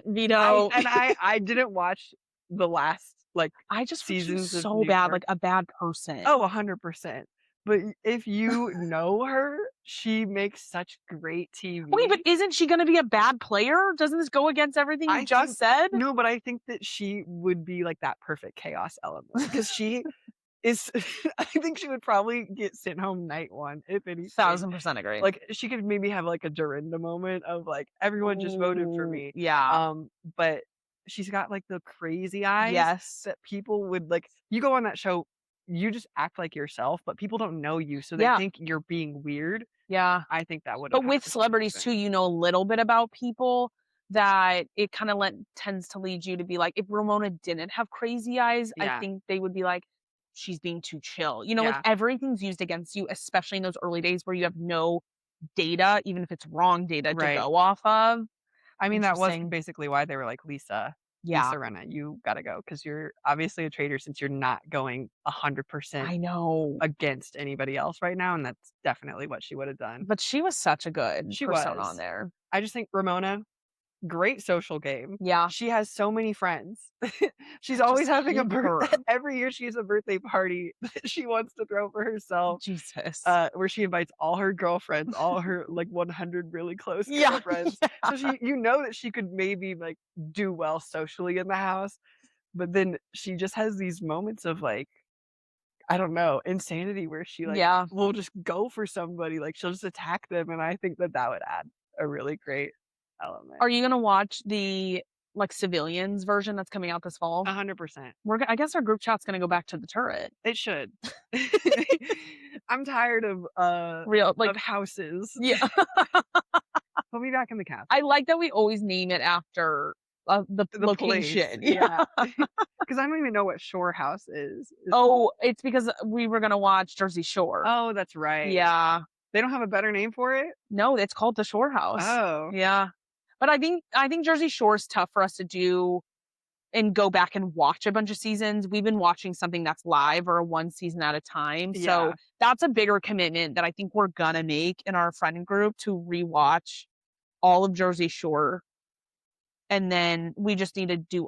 Veto. I didn't watch the last I just think she was seasons of so New bad, York. like a bad person. Oh, 100%. But if you know her, she makes such great TV. Wait, but isn't she going to be a bad player? Doesn't this go against everything you just said? No, but I think that she would be like that perfect chaos element because she is. I think she would probably get sent home night one if anything. 1000% agree. Like she could maybe have like a Dorinda moment of like everyone just voted for me. Yeah. But she's got like the crazy eyes. Yes. That people would like. You go on that show, you just act like yourself, but people don't know you, so they think you're being weird. Yeah. I think that would. But with celebrities too, you know a little bit about people that it kind of tends to lead you to be like, if Ramona didn't have crazy eyes, I think they would be like, she's being too chill. You know, like everything's used against you, especially in those early days where you have no data, even if it's wrong data to go off of. I mean, that was basically why they were like, Lisa Rinna, you gotta go because you're obviously a traitor since you're not going 100%. I know against anybody else right now, and that's definitely what she would have done. But she was such a good persona on there. I just think Ramona, great social game. Yeah, she has so many friends. She's always having a birthday. Every year she has a birthday party that she wants to throw for herself. Jesus, where she invites all her girlfriends, all her like 100 really close girlfriends. So you know that she could maybe like do well socially in the house, but then she just has these moments of like, I don't know, insanity where she like will just go for somebody, like she'll just attack them, and I think that would add a really great element. Are you gonna watch the like civilians version that's coming out this fall? 100%. I guess our group chat's gonna go back to the turret. It should. I'm tired of of houses. Yeah. Put me back in the cast. I like that we always name it after the location. Place. Yeah. Because I don't even know what Shore House is. It's because we were gonna watch Jersey Shore. Oh, that's right. Yeah. They don't have a better name for it? No, it's called the Shore House. Oh. Yeah. But I think Jersey Shore is tough for us to do and go back and watch a bunch of seasons. We've been watching something that's live or one season at a time. Yeah. So that's a bigger commitment that I think we're gonna make in our friend group to rewatch all of Jersey Shore. And then we just need to do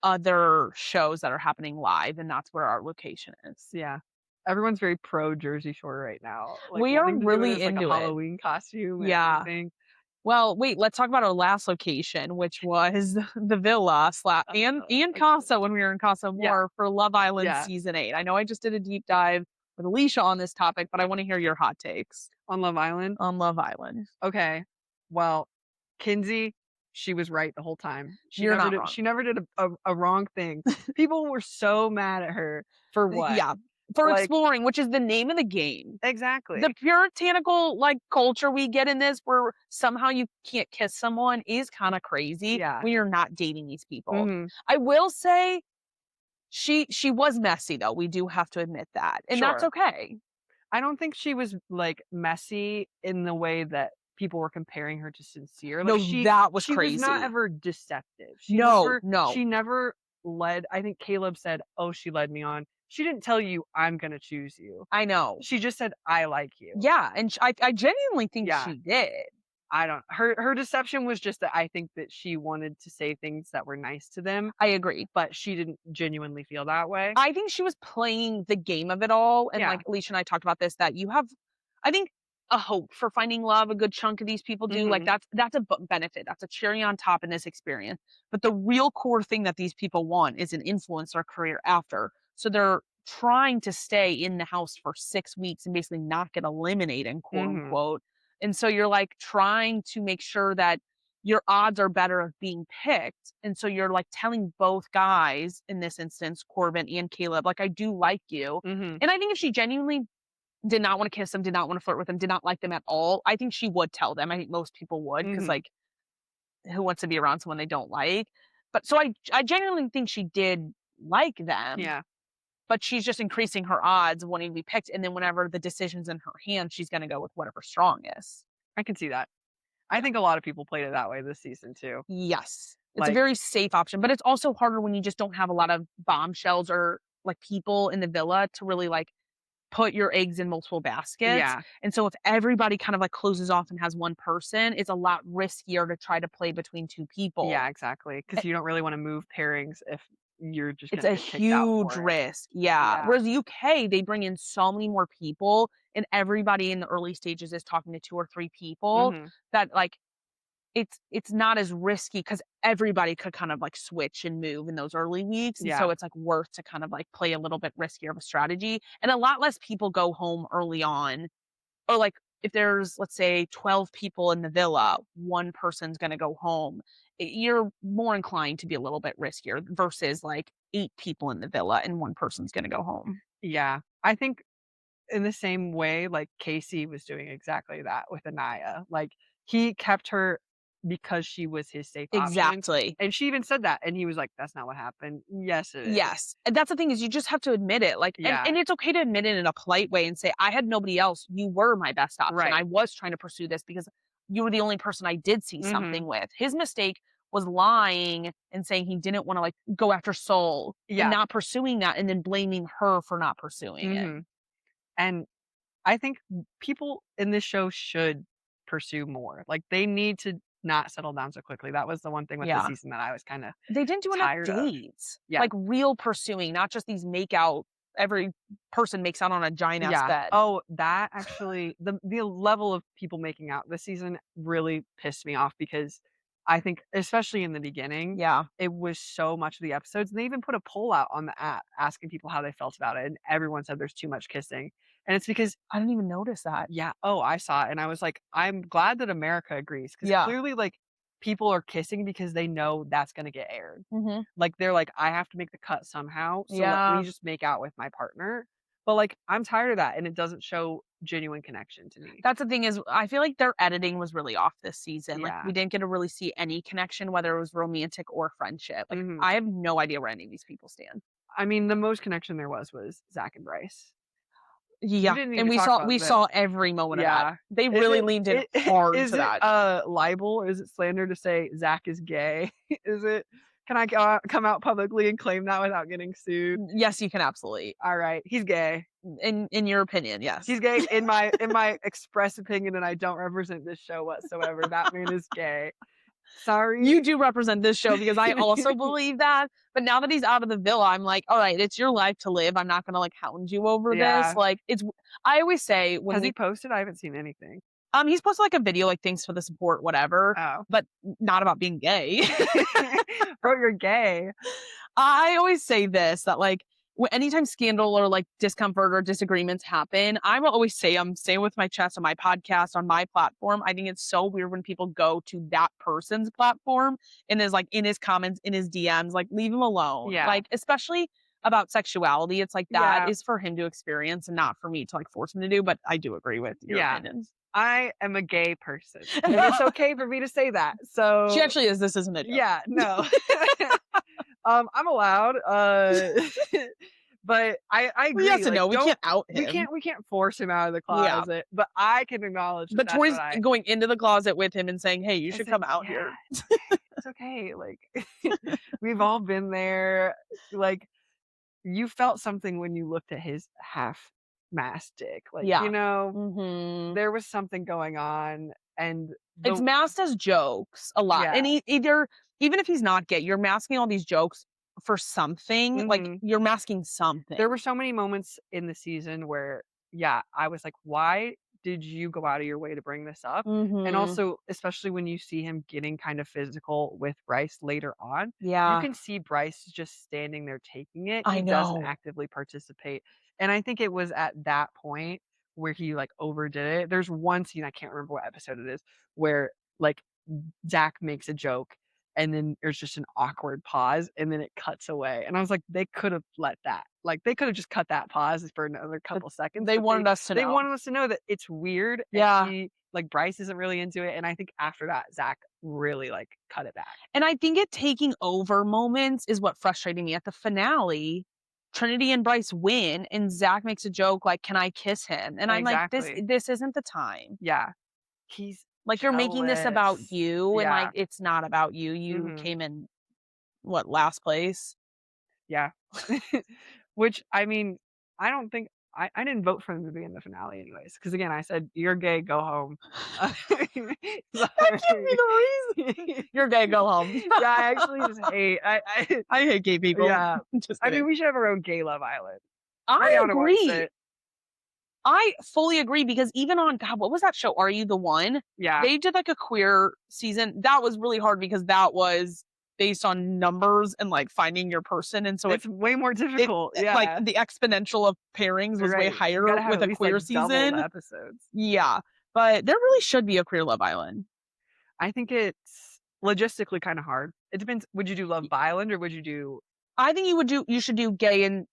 other shows that are happening live, and that's where our location is. Yeah. Everyone's very pro Jersey Shore right now. Like, we are really into a Halloween costume. Yeah. And well, wait, let's talk about our last location, which was the villa and Casa when we were in Casa more for Love Island season 8. I know I just did a deep dive with Alicia on this topic, but I want to hear your hot takes. On Love Island? On Love Island. Okay. Well, Kinsey, she was right the whole time. She never did a wrong thing. People were so mad at her for what? Yeah. For exploring, which is the name of the game. Exactly. The puritanical culture we get in this where somehow you can't kiss someone is kind of crazy when you're not dating these people. Mm-hmm. I will say she was messy though. We do have to admit that. And that's okay. I don't think she was messy in the way that people were comparing her to Sincere. That was crazy. She was not ever deceptive. No. She never led. I think Caleb said, "Oh, she led me on." She didn't tell you, "I'm going to choose you." I know. She just said, "I like you." Yeah, and I genuinely think she did. Her deception was just that I think that she wanted to say things that were nice to them. I agree. But she didn't genuinely feel that way. I think she was playing the game of it all. And Alicia and I talked about this, that you have, I think, a hope for finding love. A good chunk of these people do. Mm-hmm. That's a benefit. That's a cherry on top in this experience. But the real core thing that these people want is an influencer career after. So they're trying to stay in the house for 6 weeks and basically not get eliminated, quote unquote. And so you're trying to make sure that your odds are better of being picked. And so you're telling both guys, in this instance, Corbin and Caleb, I do like you. Mm-hmm. And I think if she genuinely did not want to kiss them, did not want to flirt with them, did not like them at all, I think she would tell them. I think most people would, because who wants to be around someone they don't like? But so I genuinely think she did like them. Yeah. But she's just increasing her odds of wanting to be picked. And then whenever the decision's in her hand, she's going to go with whatever strong is. I can see that. I think a lot of people played it that way this season too. Yes. It's a very safe option, but it's also harder when you just don't have a lot of bombshells or like people in the villa to really like put your eggs in multiple baskets. Yeah. And so if everybody kind of like closes off and has one person, it's a lot riskier to try to play between two people. Yeah, exactly. Because you don't really want to move pairings if you're just It's gonna a get kicked out huge for it. risk. Yeah. Yeah. Whereas UK, they bring in so many more people, and everybody in the early stages is talking to 2 or 3 people Mhm. that like it's not as risky because everybody could kind of like switch and move in those early weeks. And so Yeah. it's like worth to kind of like play a little bit riskier of a strategy. And a lot less people go home early on. Or like if there's, let's say, 12 people in the villa, one person's gonna go home. You're more inclined to be a little bit riskier versus like 8 people in the villa and one person's gonna go home. Yeah. I think in the same way, like, Casey was doing exactly that with Anaya. Like, he kept her because she was his safe option, Exactly. and she even said that, and he was like, "That's not what happened." "Yes, it is." Yes. And that's the thing is you just have to admit it. Like Yeah. and it's okay to admit it in a polite way and say, I had nobody else. You were my best option. Right. I was trying to pursue this because you were the only person I did see something Mhm. with. His mistake was lying and saying he didn't want to like go after Soul and Yeah. not pursuing that and then blaming her for not pursuing it. Mhm. And I think people in this show should pursue more. Like, they need to not settle down so quickly. That was the one thing with the Yeah. season that I was kinda They didn't do enough tired of. dates. Yeah. Like real pursuing, not just these make out. Every person makes out on a giant ass Yeah. bed. Oh, that actually the level of people making out this season really pissed me off because I think, especially in the beginning, Yeah. it was so much of the episodes. And they even put a poll out on the app asking people how they felt about it, and everyone said there's too much kissing. And it's because, I didn't even notice that. yeah, oh, I saw it, and I was like, I'm glad that America agrees because Yeah. clearly, like, people are kissing because they know that's gonna get aired. Mm-hmm. Like, they're like, I have to make the cut somehow, so let Yeah. me just make out with my partner. But, like, I'm tired of that, and it doesn't show genuine connection to me. That's the thing is I feel like their editing was really off this season. Like Yeah. we didn't get to really see any connection, whether it was romantic or friendship. Like Mhm. I have no idea where any of these people stand. I mean, the most connection there was Zach and Bryce. Yeah. didn't And even we talk saw about we that. saw every moment of Yeah. that. They Is really it leaned in it hard is to it, that. libel? Is it slander to say Zach is gay? Is it can I come out publicly and claim that without getting sued? Yes, you can absolutely. Alright, he's gay. In your opinion, yes. He's gay in my express opinion, and I don't represent this show whatsoever. That man is gay. Sorry. You do represent this show because I also believe that. But now that he's out of the villa, I'm like, all right, it's your life to live. I'm not gonna like hound you over Yeah. this. Like it's I always say when Has we he posted? I haven't seen anything. he's posted like a video like thanks for the support, whatever, Oh. but not about being gay. Bro, you're gay. I always say this that like anytime scandal or like discomfort or disagreements happen, I will always say I'm saying with my chest on my podcast, on my platform. I think it's so weird when people go to that person's platform and is like in his comments, in his DMs, like leave him alone. Yeah. Like especially about sexuality, it's like that Yeah. is for him to experience and not for me to like force him to do. But I do agree with your Yeah. opinions. I am a gay person, and it's okay for me to say that. So She actually is. This isn't a joke. yeah, no. I'm allowed. But I agree. Yes and like, no. We don't- can't out him. we can't force him out of the Yeah. closet. But I can acknowledge that But that's Tori's what I. going into the closet with him and saying, "Hey, you should It's come like, out yeah, here." It's okay. Like we've all been there. Like you felt something when you looked at his half-mast dick. Like Yeah. you know, Mm-hmm. there was something going on, and It's masked as jokes a lot, Yeah. and either even if he's not gay, you're masking all these jokes for something. Like Mhm. you're masking something. There were so many moments in the season where, yeah, I was like, why did you go out of your way to bring this up? Mhm. And also, especially when you see him getting kind of physical with Bryce later on, yeah, you can see Bryce just standing there taking it. I He doesn't know. actively participate. And I think it was at that point where he like overdid it. There's one scene, I can't remember what episode it is, where like Zach makes a joke and then there's just an awkward pause and then it cuts away. And I was like, they could have let that. Like they could have just cut that pause for another couple seconds. They but wanted us to they know. wanted us to know that it's weird. Yeah. And like Bryce isn't really into it. And I think after that, Zach really like cut it back. And I think it taking over moments is what frustrated me. At the finale, Trinity and Bryce win, and Zach makes a joke like, "Can I kiss him?" And I'm like, Exactly. this isn't the time. Yeah. He's Like you're making this about jealous. you, and Yeah. like it's not about you. You Mhm. came in what last place? Yeah. Which, I mean, I don't think I didn't vote for them to be in the finale anyways. Because again, I said, "You're gay, go home." That can't be the reason. You're gay, go home. Yeah, I actually just hate. I hate gay people. Yeah. Just I kidding. mean, we should have our own gay Love Island. I Mariana wants agree. it. I fully agree because even on God, what was that show? Are You the One? Yeah. They did like a queer season. That was really hard because that was based on numbers and like finding your person, and so It's way more difficult. Yeah. like the exponential of pairings was way Right. You higher gotta have with at a least, queer like, double the season. episodes. Yeah, but there really should be a queer Love Island. I think it's logistically kind of hard. It depends. Would you do Love Island or would you do I think you should do gay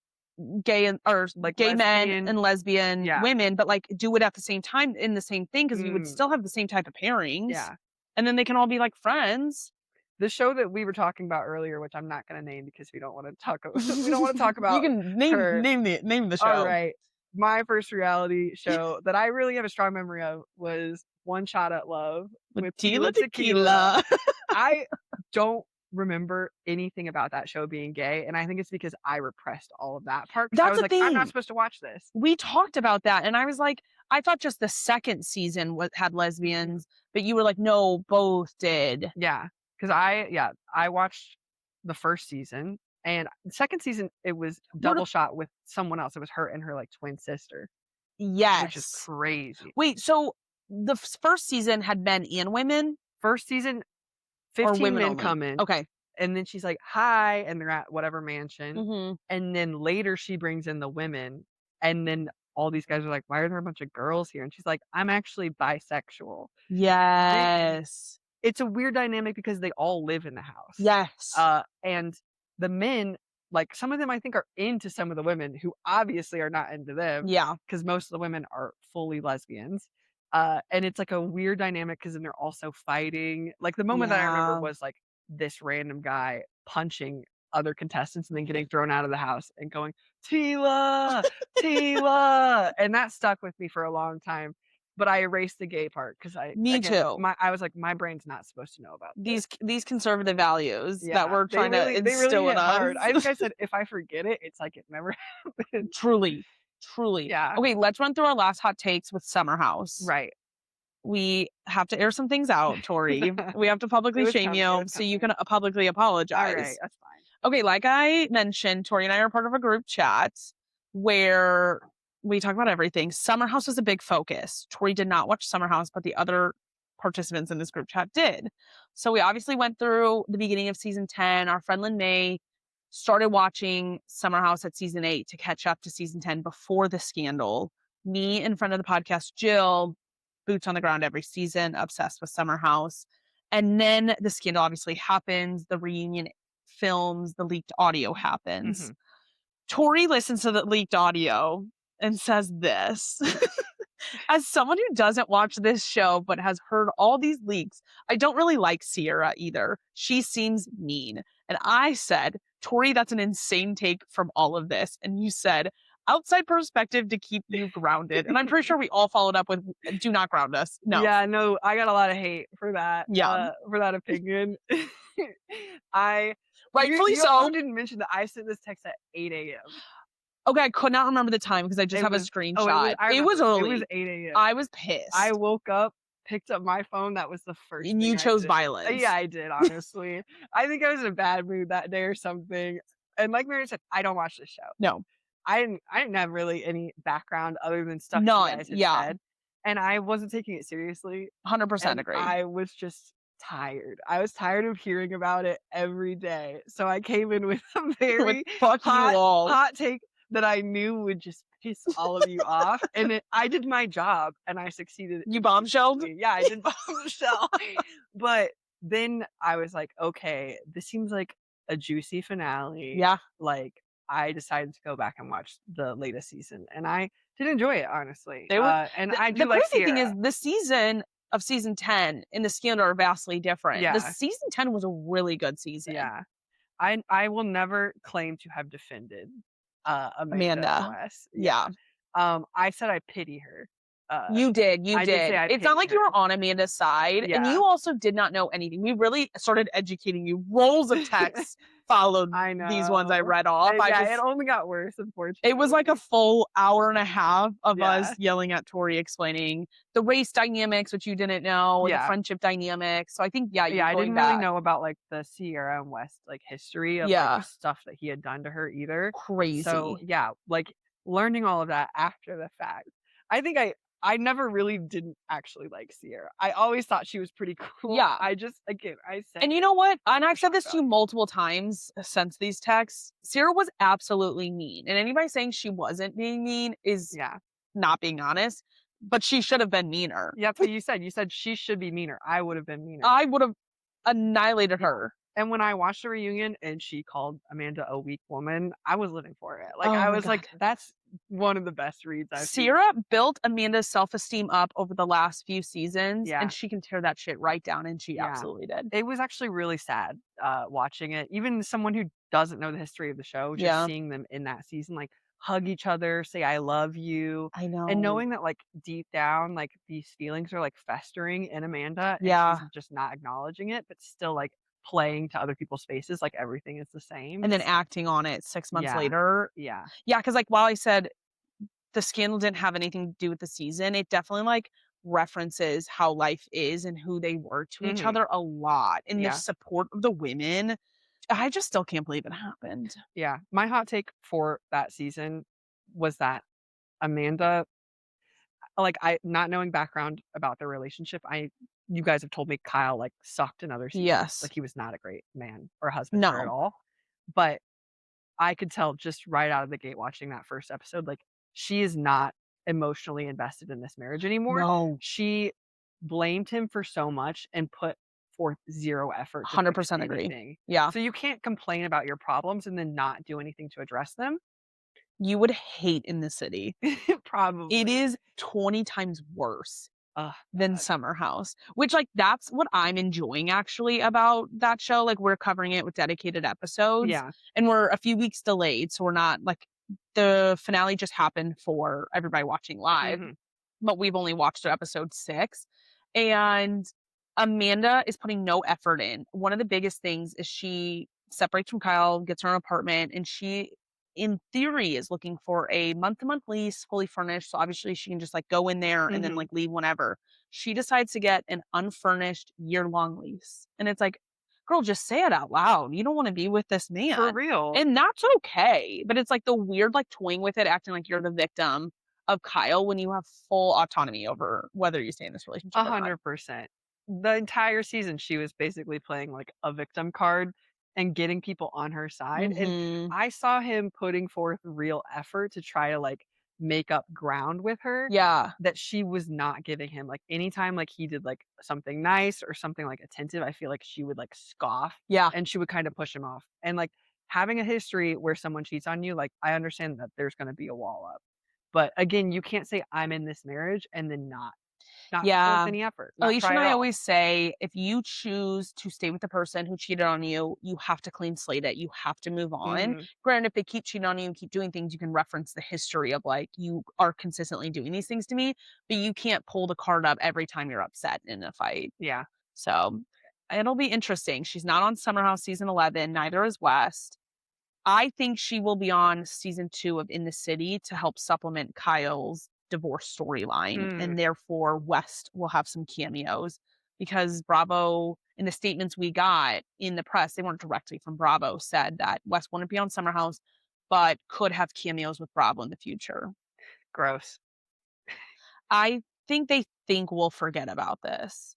or like gay men lesbian? and lesbian Yeah. women, but like do it at the same time in the same thing because you would Mm. still have the same type of pairings. Yeah. And then they can all be like friends. The show that we were talking about earlier, which I'm not going to name because we don't want to talk. We don't want to talk about. You can her. name the show. All right. My first reality show that I really have a strong memory of was One Shot at Love with Tila Tila Tequila. Tequila. I don't remember anything about that show being gay, and I think it's because I repressed all of that part. 'Cause I That's was the like, I'm not thing. supposed to watch this. We talked about that, and I was like, I thought just the second season had lesbians, but you were like, no, both did. Yeah, because I watched the first season, and the second season it was double shot with someone else. It was her and her like twin sister. Yes. Which is crazy. Wait, so the first season had men and women? First season, Or 15 women men only? come in. Okay. And then she's like, hi, and they're at whatever mansion. Mm-hmm. And then later she brings in the women, and then all these guys are like, why are there a bunch of girls here? And she's like, I'm actually bisexual. Yes. It's a weird dynamic because they all live in the house. Yes. And the men, like some of them I think are into some of the women who obviously are not into them. Yeah. Because most of the women are fully lesbians. And it's like a weird dynamic because then they're also fighting. Like the moment that I remember was like this random guy punching other contestants and then getting thrown out of the house and going, Tila, Tila. And that stuck with me for a long time. But I erased the gay part because I was like, my brain's not supposed to know about this. These conservative values that we're trying to instill in us. I think I said if I forget it, it's like it never happened. Truly. Yeah. Okay, let's run through our last hot takes with Summer House. Right. We have to air some things out, Tori. We have to publicly shame you so you can publicly apologize. All right, that's fine. Okay, like I mentioned, Tori and I are part of a group chat where we talk about everything. Summer House was a big focus. Tori did not watch Summer House, but the other participants in this group chat did. So we obviously went through the beginning of season 10. Our friend Lynn May started watching Summer House at season 8 to catch up to season 10 before the scandal. Me and friend of the podcast, Jill, boots on the ground every season, obsessed with Summer House. And then the scandal obviously happens, the reunion films, the leaked audio happens. Mm-hmm. Tori listens to the leaked audio and says this. As someone who doesn't watch this show but has heard all these leaks, I don't really like Sierra either. She seems mean. And I said, Tori, that's an insane take from all of this. And you said, outside perspective to keep you grounded. And I'm pretty sure we all followed up with, do not ground us. No. Yeah, no, I got a lot of hate for that. Yeah. For that opinion. Rightfully you so. didn't mention that I sent this text at 8 a.m. Okay, I could not remember the time because I just have a screenshot. Oh, it was early. It was 8 a.m. I was pissed. I woke up, picked up my phone. That was the first and thing you I chose did. violence. Yeah, I did, honestly. I think I was in a bad mood that day or something. And like Mary said, I don't watch this show. No. I didn't have really any background other than stuff None. you guys had said. And I wasn't taking it seriously. 100% agree. I was just tired. I was tired of hearing about it every day. So I came in with a very hot take that I knew would just piss all of you off. And I did my job and I succeeded. You bombshelled? Yeah, I did bombshell. But then I was like, okay, this seems like a juicy finale. Yeah. Like, I decided to go back and watch the latest season. And I did enjoy it, honestly. And I do the like crazy Sierra. thing is the season of season 10 and the scandal are vastly different. Yeah. The season 10 was a really good season. Yeah. I will never claim to have defended Amanda. Yeah. I said I pity her You did. I did say I It's not picked like you her. were on Amanda's side, and Yeah. you also did not know anything. We really started educating you. Rolls of text followed I know. these ones I read off. It only got worse, unfortunately. It was like a full hour and a half of Yeah. us yelling at Tori, explaining the race dynamics, which you didn't know, the Yeah. friendship dynamics. So I think, yeah, I going didn't back. really know about like the Sierra and West like history of Yeah. like stuff that he had done to her either. Crazy. So yeah, like learning all of that after the fact. I think I never really didn't actually like Sierra. I always thought she was pretty cool. Yeah. I just, again, I said. And you know what? And I've For said this to you multiple times since these texts. Sierra was absolutely mean. And anybody saying she wasn't being mean is Yeah. not being honest. But she should have been meaner. Yeah, but you said she should be meaner. I would have been meaner. I would have annihilated her. And when I watched the reunion and she called Amanda a weak woman, I was living for it. Like Oh I my was like, God. that's one of the best reads I've seen. Sierra built Amanda's self-esteem up over the last few seasons, Yeah. and she can tear that shit right down, and she Yeah. absolutely did. It was actually really sad watching it. Even someone who doesn't know the history of the show, just Yeah. seeing them in that season, like hug each other, say I love you. I know. And knowing that like deep down, like these feelings are like festering in Amanda Yeah. and she's just not acknowledging it, but still like playing to other people's faces like everything is the same. And then acting on it 6 months Yeah. later. Yeah. Yeah, because like while I said the scandal didn't have anything to do with the season, it definitely like references how life is and who they were to each Mhm. other a lot. And Yeah. the support of the women. I just still can't believe it happened. Yeah. My hot take for that season was that Amanda, like I not knowing background about their relationship, you guys have told me Kyle like sucked in other seasons. Yes. Like he was not a great man or husband to her at No. all. But I could tell just right out of the gate watching that first episode, like she is not emotionally invested in this marriage anymore. No. She blamed him for so much and put forth zero effort. to 100% fix agree. anything. Yeah. So you can't complain about your problems and then not do anything to address them. You would hate in the city. Probably. It is 20 times worse Ugh, than Summer House, which like that's what I'm enjoying actually about that show. Like we're covering it with dedicated episodes. Yeah. And we're a few weeks delayed, so we're not like the finale just happened for everybody watching live, Mhm. but we've only watched episode 6. And Amanda is putting no effort in. One of the biggest things is she separates from Kyle, gets her an apartment, and she in theory is looking for a month-to-month lease, fully furnished. So obviously she can just like go in there and then Mhm. like leave whenever. She decides to get an unfurnished year-long lease. And it's like, girl, just say it out loud. You don't want to be with this man. For real. And that's okay. But it's like the weird like toying with it, acting like you're the victim of Kyle when you have full autonomy over whether you stay in this relationship or not. 100%. The entire season, she was basically playing like a victim card and getting people on her side. And Mhm. I saw him putting forth real effort to try to like make up ground with her Yeah. that she was not giving him. Like anytime like he did like something nice or something like attentive, I feel like she would like scoff Yeah. and she would kind of push him off. And like having a history where someone cheats on you, like I understand that there's going to be a wall up. But again, you can't say I'm in this marriage and then not put Yeah. forth any effort. Not Alicia try and at I all. always say if you choose to stay with the person who cheated on you, you have to clean slate it. You have to move on. Mhm. Granted, if they keep cheating on you and keep doing things, you can reference the history of like, you are consistently doing these things to me, but you can't pull the card up every time you're upset in a fight. Yeah. So it'll be interesting. She's not on Summer House season 11, neither is West. I think she will be on season 2 of In the City to help supplement Kyle's divorce storyline. And therefore, West will have some cameos because Bravo, in the statements we got in the press, they weren't directly from Bravo, said that West wouldn't be on Summer House, but could have cameos with Bravo in the future. Gross. I think they think we'll forget about this.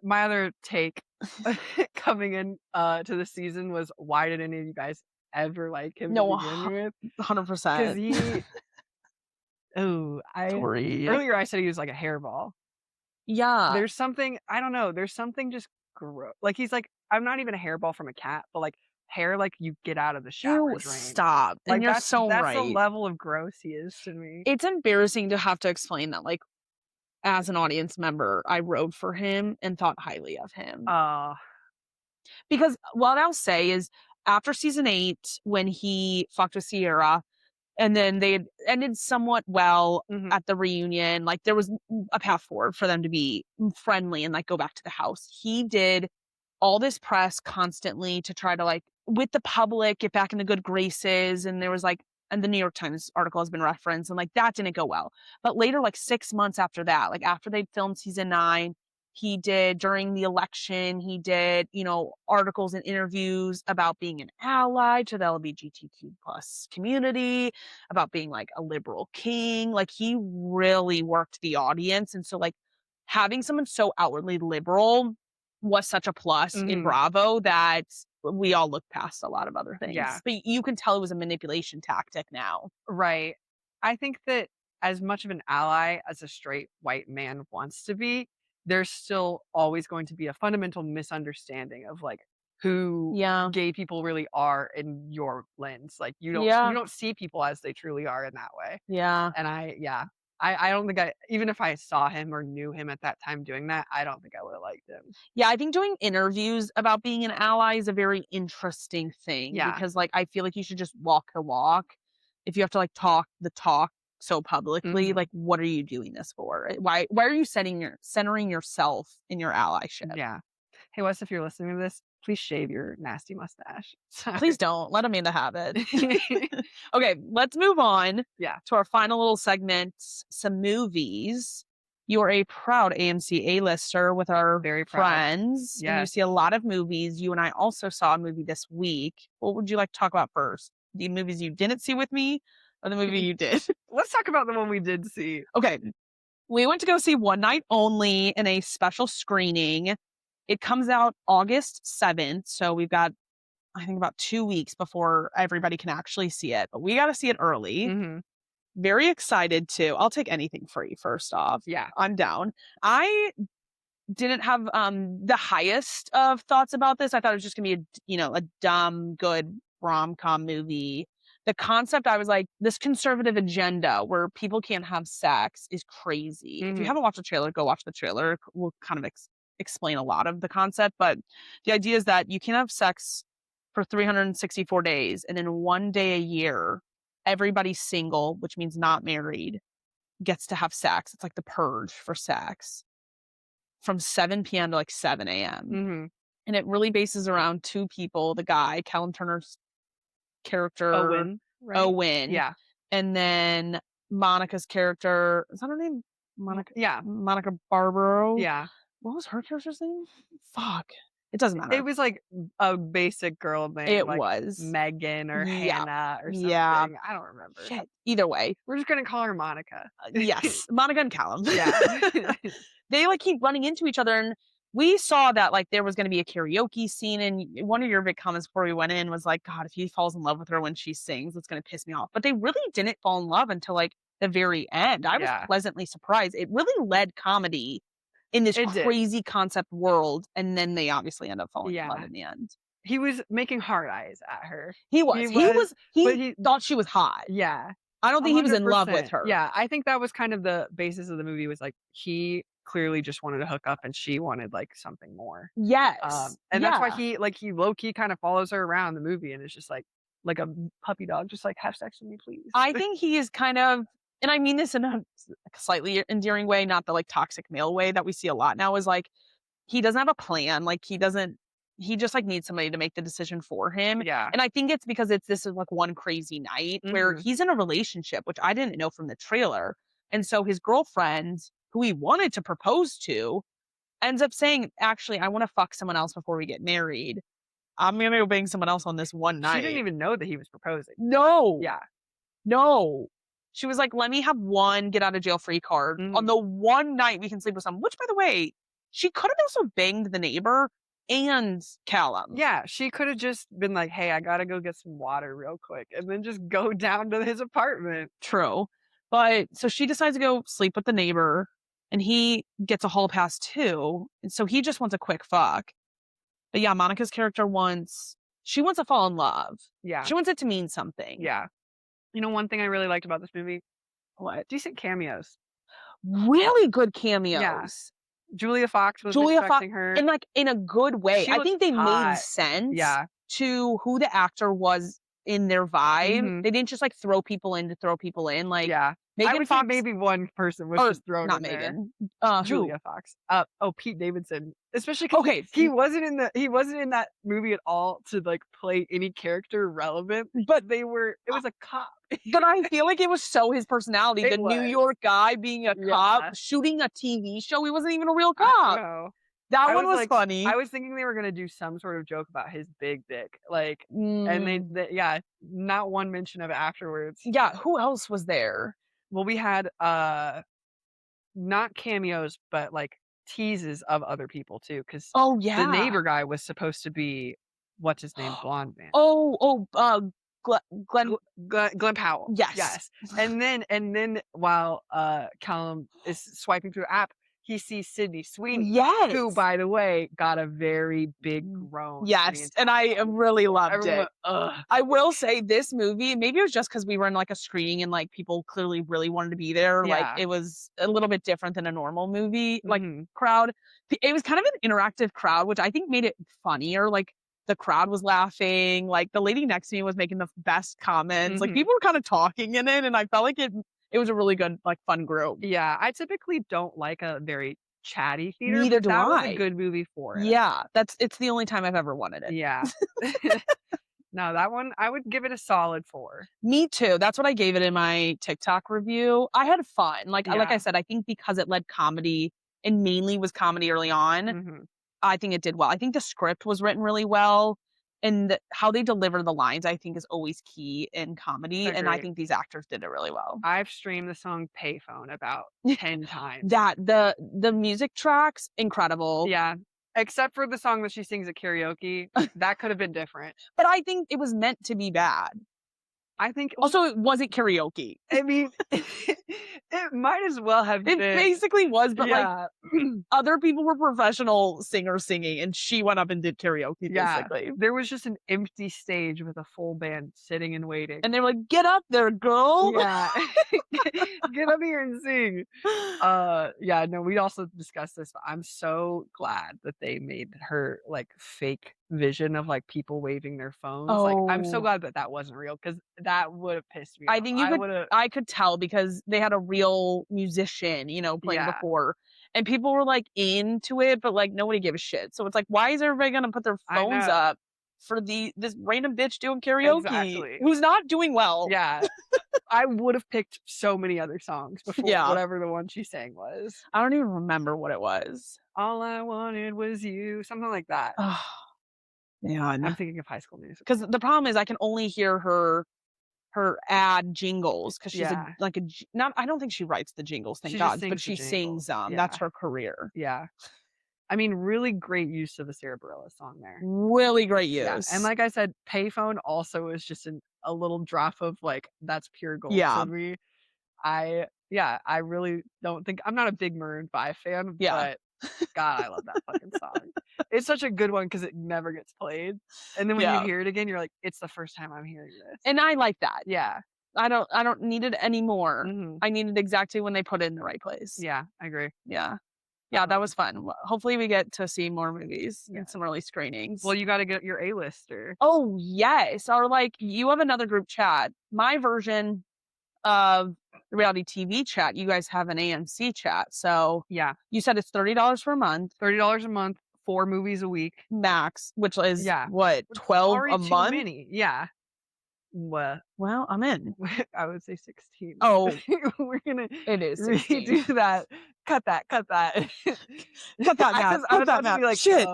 My other take coming in to the season was, why did any of you guys ever like him No, to begin with? 100%. Because Tori. earlier I said he was like a hairball. Yeah. There's something, I don't know, there's something just gross. Like he's like, I'm not even a hairball from a cat, but like hair like you get out of the shower You drain. stop. Like And you're that's so the right. level of gross he is to me. It's embarrassing to have to explain that, like, as an audience member, I rode for him and thought highly of him. Because what I'll say is, after season 8, when he fucked with Sierra, And then they had ended somewhat well Mhm. at the reunion. Like there was a path forward for them to be friendly and like go back to the house. He did all this press constantly to try to like with the public get back into good graces. And there was like, and the New York Times article has been referenced, and like that didn't go well. But later, like 6 months after that, like after they'd filmed season 9, he did during the election, he did, you know, articles and interviews about being an ally to the LGBTQ plus community, about being like a liberal king. Like he really worked the audience. And so like having someone so outwardly liberal was such a plus in Mhm. Bravo that we all looked past a lot of other things. Yeah. But you can tell it was a manipulation tactic now. Right. I think that as much of an ally as a straight white man wants to be, there's still always going to be a fundamental misunderstanding of like who Yeah. gay people really are in your lens. Like you Yeah. don't see people as they truly are in that way. Yeah. And I don't think even if I saw him or knew him at that time doing that, I don't think I would have liked him. Yeah, I think doing interviews about being an ally is a very interesting thing Yeah. because like I feel like you should just walk the walk. If you have to like talk the talk so publicly, Mhm. like what are you doing this for? Why are you centering yourself in your allyship? Yeah. Hey Wes, if you're listening to this, please shave your nasty mustache. Sorry. Please don't. Let Amanda have it. Okay, let's move on Yeah. to our final little segment, some movies. You are a proud AMC A-lister with our Very proud. friends. And you Yes. see a lot of movies. You and I also saw a movie this week. What would you like to talk about first? The movies you didn't see with me or the movie you did? Let's talk about the one we did see. Okay. We went to go see One Night Only in a special screening. It comes out August 7th. So we've got, I think, about 2 weeks before everybody can actually see it. But we got to see it early. Mm-hmm. Very excited to. I'll take anything free, first off. Yeah. I'm down. I didn't have the highest of thoughts about this. I thought it was just gonna be a dumb, good rom-com movie. The concept, I was like, this conservative agenda where people can't have sex is crazy. If you Mhm. haven't watched the trailer, go watch the trailer. We'll kind of explain a lot of the concept, but the idea is that you can have sex for 364 days, and then 1 day a year, everybody single, which means not married, gets to have sex. It's like the purge for sex from 7 p.m. to like 7 a.m. Mm-hmm. And it really bases around 2 people, the guy, Callum Turner's character, Owen. Right? Owen, Yeah. and then Monica's character, is that her name? Monica? Yeah. Monica Barbaro? Yeah. What was her character's name? Fuck. It doesn't matter. It was like a basic girl name. It like was. Megan or Yeah. Hannah or something. Yeah. I don't remember. Shit. Either way. We're just gonna call her Monica. Yes. Monica and Callum. Yeah. They like keep running into each other, and we saw that like there was going to be a karaoke scene, and one of your big comments before we went in was like, God, if he falls in love with her when she sings, it's going to piss me off. But they really didn't fall in love until like the very end. I was Yeah. pleasantly surprised. It really led comedy in this It did. crazy concept world, and then they obviously end up falling in love Yeah. in the end. He was making hard eyes at her. He was. He he- thought she was hot. Yeah. I don't think he was in love with 100%. her. Yeah, I think that was kind of the basis of the movie, was like he clearly just wanted to hook up and she wanted like something more. Yes. And that's why Yeah. he low key kind of follows her around the movie and is just like a puppy dog, just like, have sex with me, please. I think he is kind of, and I mean this in a slightly endearing way, not the like toxic male way that we see a lot now, is like he doesn't have a plan. Like he just like needs somebody to make the decision for him. Yeah. And I think it's because this is like one crazy night where Mhm. he's in a relationship, which I didn't know from the trailer. And so his girlfriend, who he wanted to propose to, ends up saying, actually, I want to fuck someone else before we get married. I'm going to go bang someone else on this one night. She didn't even know that he was proposing. No. Yeah. No. She was like, let me have one get out of jail free card Mhm. on the one night we can sleep with someone, which, by the way, she could have also banged the neighbor and Callum. Yeah, she could have just been like, hey, I gotta go get some water real quick, and then just go down to his apartment. True. But so she decides to go sleep with the neighbor, and he gets a hall pass too. And so he just wants a quick fuck. But yeah, Monica's character wants to fall in love. Yeah. She wants it to mean something. Yeah. You know, one thing I really liked about this movie? What? Decent cameos. Really good cameos. Julia Fox was Julia Fox, expecting her. and like in a good way. She I looked think they made hot. sense Yeah. to who the actor was in their vibe. Mhm. They didn't just like throw people in to throw people in. Like Yeah. I Megan would say Fox, maybe one person was or just thrown not in there. Megan. Who? Julia Fox. Pete Davidson. Especially because Okay, he wasn't in that movie at all to like play any character relevant, but it was a cop. but I feel like it was so his personality. It The New was. York guy being a Yeah. cop, shooting a TV show. He wasn't even a real I cop. know. That I one was like, funny. I was thinking they were gonna do some sort of joke about his big dick, like, and they yeah, not one mention of it afterwards. Yeah, who else was there? Well, we had not cameos, but like teases of other people too, because Oh yeah, the neighbor guy was supposed to be what's his name, blonde man. Glenn. Glenn Powell. Yes. Yes. And then while Callum is swiping through the app, he sees Sydney Sweeney. Yes. Who, by the way, got a very big groan. Yes, and I really loved Everyone, it. I will say this movie, maybe it was just because we were in like a screening and like people clearly really wanted to be there. Yeah. Like it was a little bit different than a normal movie, like Mhm. crowd. It was kind of an interactive crowd, which I think made it funnier. Like the crowd was laughing. Like the lady next to me was making the best comments. Like Mhm. people were kind of talking in it, and I felt like it was a really good, like fun group. Yeah, I typically don't like a very chatty theater. Neither but do that was I. a good movie for it. Yeah, it's the only time I've ever wanted it. Yeah. No, that one I would give it a solid 4. Me too. That's what I gave it in my TikTok review. I had fun. Like I Yeah. said, I think because it led comedy and mainly was comedy early on, Mhm. I think it did well. I think the script was written really well, and how they deliver the lines, I think, is always key in comedy. And I Agreed. think these actors did it really well. I've streamed the song Payphone about 10 times. That the music tracks, incredible. Yeah. Except for the song that she sings at karaoke. That could have been different. But I think it was meant to be bad. I think Also, it wasn't karaoke. I mean it might as well have It been. basically was, but like Yeah. other people were professional singers singing, and she went up and did karaoke, Yeah. basically. There was just an empty stage with a full band sitting and waiting. And they were like, "Get up there, girl!" Yeah. Get up here and sing. Yeah, no, we also discussed this, but I'm so glad that they made her like fake vision of like people waving their phones. Like I'm so Oh. glad that wasn't real, because that would have pissed me I off. think I could tell because they had a real musician, playing Yeah. before. And people were like into it, but like nobody gave a shit. So it's like, why is everybody gonna put their I phones know. up for this random bitch doing karaoke Exactly. who's not doing well? Yeah. I would have picked so many other songs before Yeah. whatever the one she sang was. I don't even remember what it was. All I wanted was you, something like that. Yeah, I'm thinking of High School Musical. because the problem is I can only hear her ad jingles because she's Yeah. I don't think she writes the jingles, thank She just God, but sings the she jingles. sings them. Yeah. That's her career. Yeah. I mean, really great use of the Sarah Bareilles song there. Really great use. Yeah. And like I said, Payphone also is just a little drop of like, that's pure gold Yeah. to me. I really don't think, I'm not a big Maroon 5 fan, Yeah. but God, I love that fucking song. It's such a good one because it never gets played. And then when Yeah. you hear it again, you're like, it's the first time I'm hearing this. And I like that. Yeah. I don't need it anymore. Mhm. I need it exactly when they put it in the right place. Yeah, I agree. Yeah. Yeah, that was fun. Hopefully we get to see more movies Yeah. and some early screenings. Well, you got to get your A-lister. Oh, yes. Or like you have another group chat. My version of the reality TV chat, you guys have an AMC chat. So Yeah. you said it's $30 for a month, $30 a month, 4 movies a week. max, which is Yeah. what, Which is 12 already a too month? many. Yeah. Well, Well, I'm in. I would say 16. Oh, We're gonna it is 16. redo that. Cut that. Cut that I math. was Cut that about to math. be like, Shit.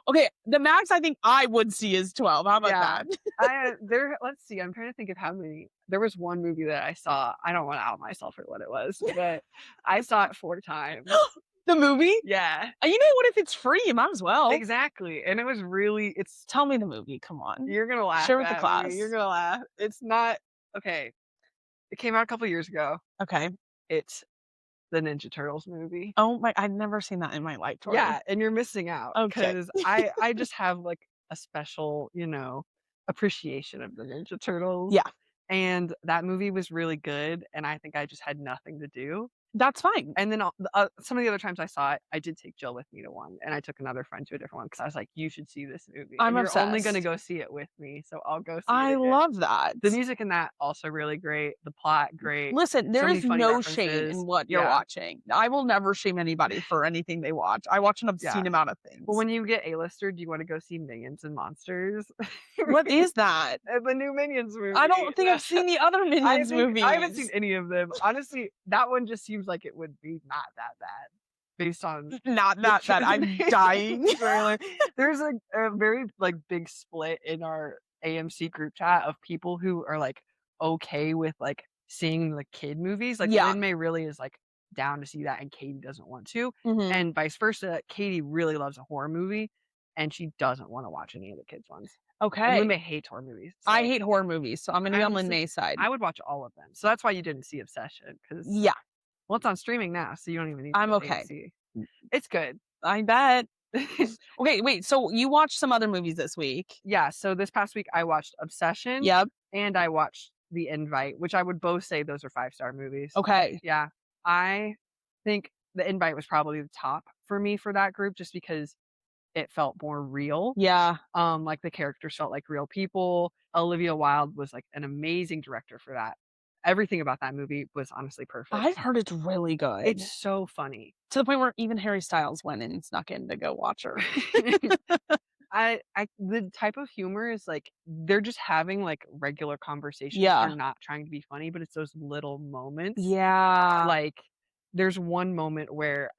Okay, the max I think I would see is 12. How about Yeah. that? Let's see. I'm trying to think of how many. There was one movie that I saw. I don't want to out myself for what it was, but I saw it 4 times. The movie? Yeah, You know what? If it's free, you might as well. exactly. And it was really. Tell me the movie. Come on. You're gonna laugh. Share with the at me. class. You're gonna laugh. It's not okay. It came out a couple years ago. Okay. It's the Ninja Turtles movie. Oh my! I've never seen that in my life. Tori. Yeah, and you're missing out. Okay. Because I just have like a special, appreciation of the Ninja Turtles. Yeah. And that movie was really good, and I think I just had nothing to do. That's fine. And then some of the other times I saw it, I did take Jill with me to one, and I took another friend to a different one because I was like, "You should see this movie. I'm and you're only going to obsessed. go see it with me, so I'll go see I it again." love that. The music in that also really great. The plot great. Listen, So there many is funny no shame references. in what you're Yeah. watching. I will never shame anybody for anything they watch. I watch an obscene Yeah. amount of things. Well, when you get A-lister, do you want to go see Minions and Monsters? What is that? The new Minions movie. I don't think I've seen the other Minions movies. I haven't seen any of them. Honestly, that one just seems like it would be not that bad based on Not that bad. I'm dying. trailer. There's a very like big split in our AMC group chat of people who are like okay with like seeing the kid movies. Like Yeah. Lin May really is like down to see that, and Katie doesn't want to, Mhm. and vice versa. Katie really loves a horror movie, and she doesn't want to watch any of the kids ones. And Okay. Lin May hates horror movies. I so hate horror movies, so I'm gonna be on Lin honestly, May's side. I would watch all of them. So that's why you didn't see Obsession, because Yeah, well, it's on streaming now, so you don't even need. I'm to okay. see. It's good. I bet. Okay, wait. So you watched some other movies this week? Yeah. So this past week I watched Obsession. Yep. And I watched The Invite, which I would both say those are 5-star movies. Okay. Yeah. I think The Invite was probably the top for me for that group, just because it felt more real. Yeah. Like the characters felt like real people. Olivia Wilde was like an amazing director for that. Everything about that movie was honestly perfect. I've heard it's really good. It's so funny. To the point where even Harry Styles went and snuck in to go watch her. The type of humor is like they're just having like regular conversations. Yeah. They're not trying to be funny, but it's those little moments. Yeah. Like there's one moment where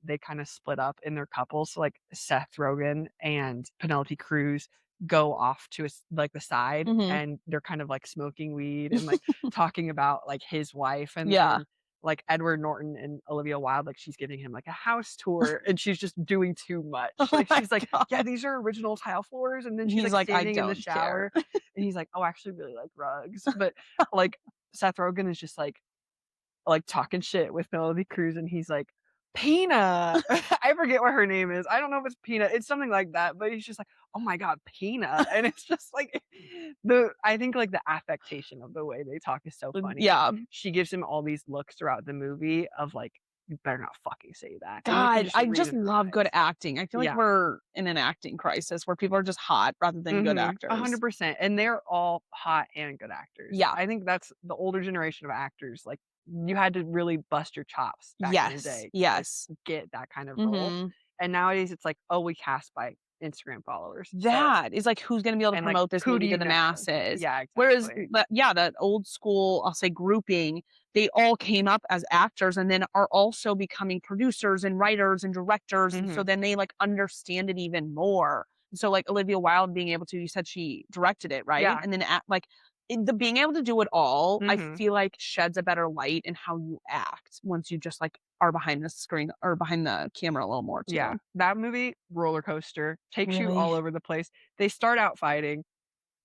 they kind of split up in their couples. So like Seth Rogen and Penelope Cruz go off to like the side, Mhm. and they're kind of like smoking weed and like talking about like his wife, and Yeah. like Edward Norton and Olivia Wilde, like she's giving him like a house tour, and she's just doing too much. Oh Like my she's like, God. yeah, these are original tile floors, and then she's He's like like, I standing in the don't shower, care. and he's like, oh, I actually really like rugs. But like Seth Rogen is just like talking shit with Penelope Cruz, and he's like, Pina. I forget what her name is. I don't know if it's Pina. It's something like that. But he's just like, oh my God, Pina. And it's just like I think like the affectation of the way they talk is so funny. Yeah. She gives him all these looks throughout the movie of like, you better not fucking say that. And you God, can I read just in her love eyes. good acting. I feel like Yeah. we're in an acting crisis where people are just hot rather than good actors. 100%. And they're all hot and good actors. Yeah. I think that's the older generation of actors. Like you had to really bust your chops back in the Yes. day. Yes. To get that kind of role. Mhm. And nowadays it's like, oh, we cast by Instagram followers. So- That is like who's going to be able to and, like, promote this who do movie to you the know? masses. Yeah, exactly. Whereas that old school, I'll say grouping, they all came up as actors and then are also becoming producers and writers and directors. And so then they like understand it even more. And so like Olivia Wilde being able to, you said she directed it, right? Yeah. And then the being able to do it all, I Mhm. feel like sheds a better light in how you act once you just like are behind the screen or behind the camera a little more too. Yeah. That movie, roller coaster, takes you Really? all over the place. They start out fighting,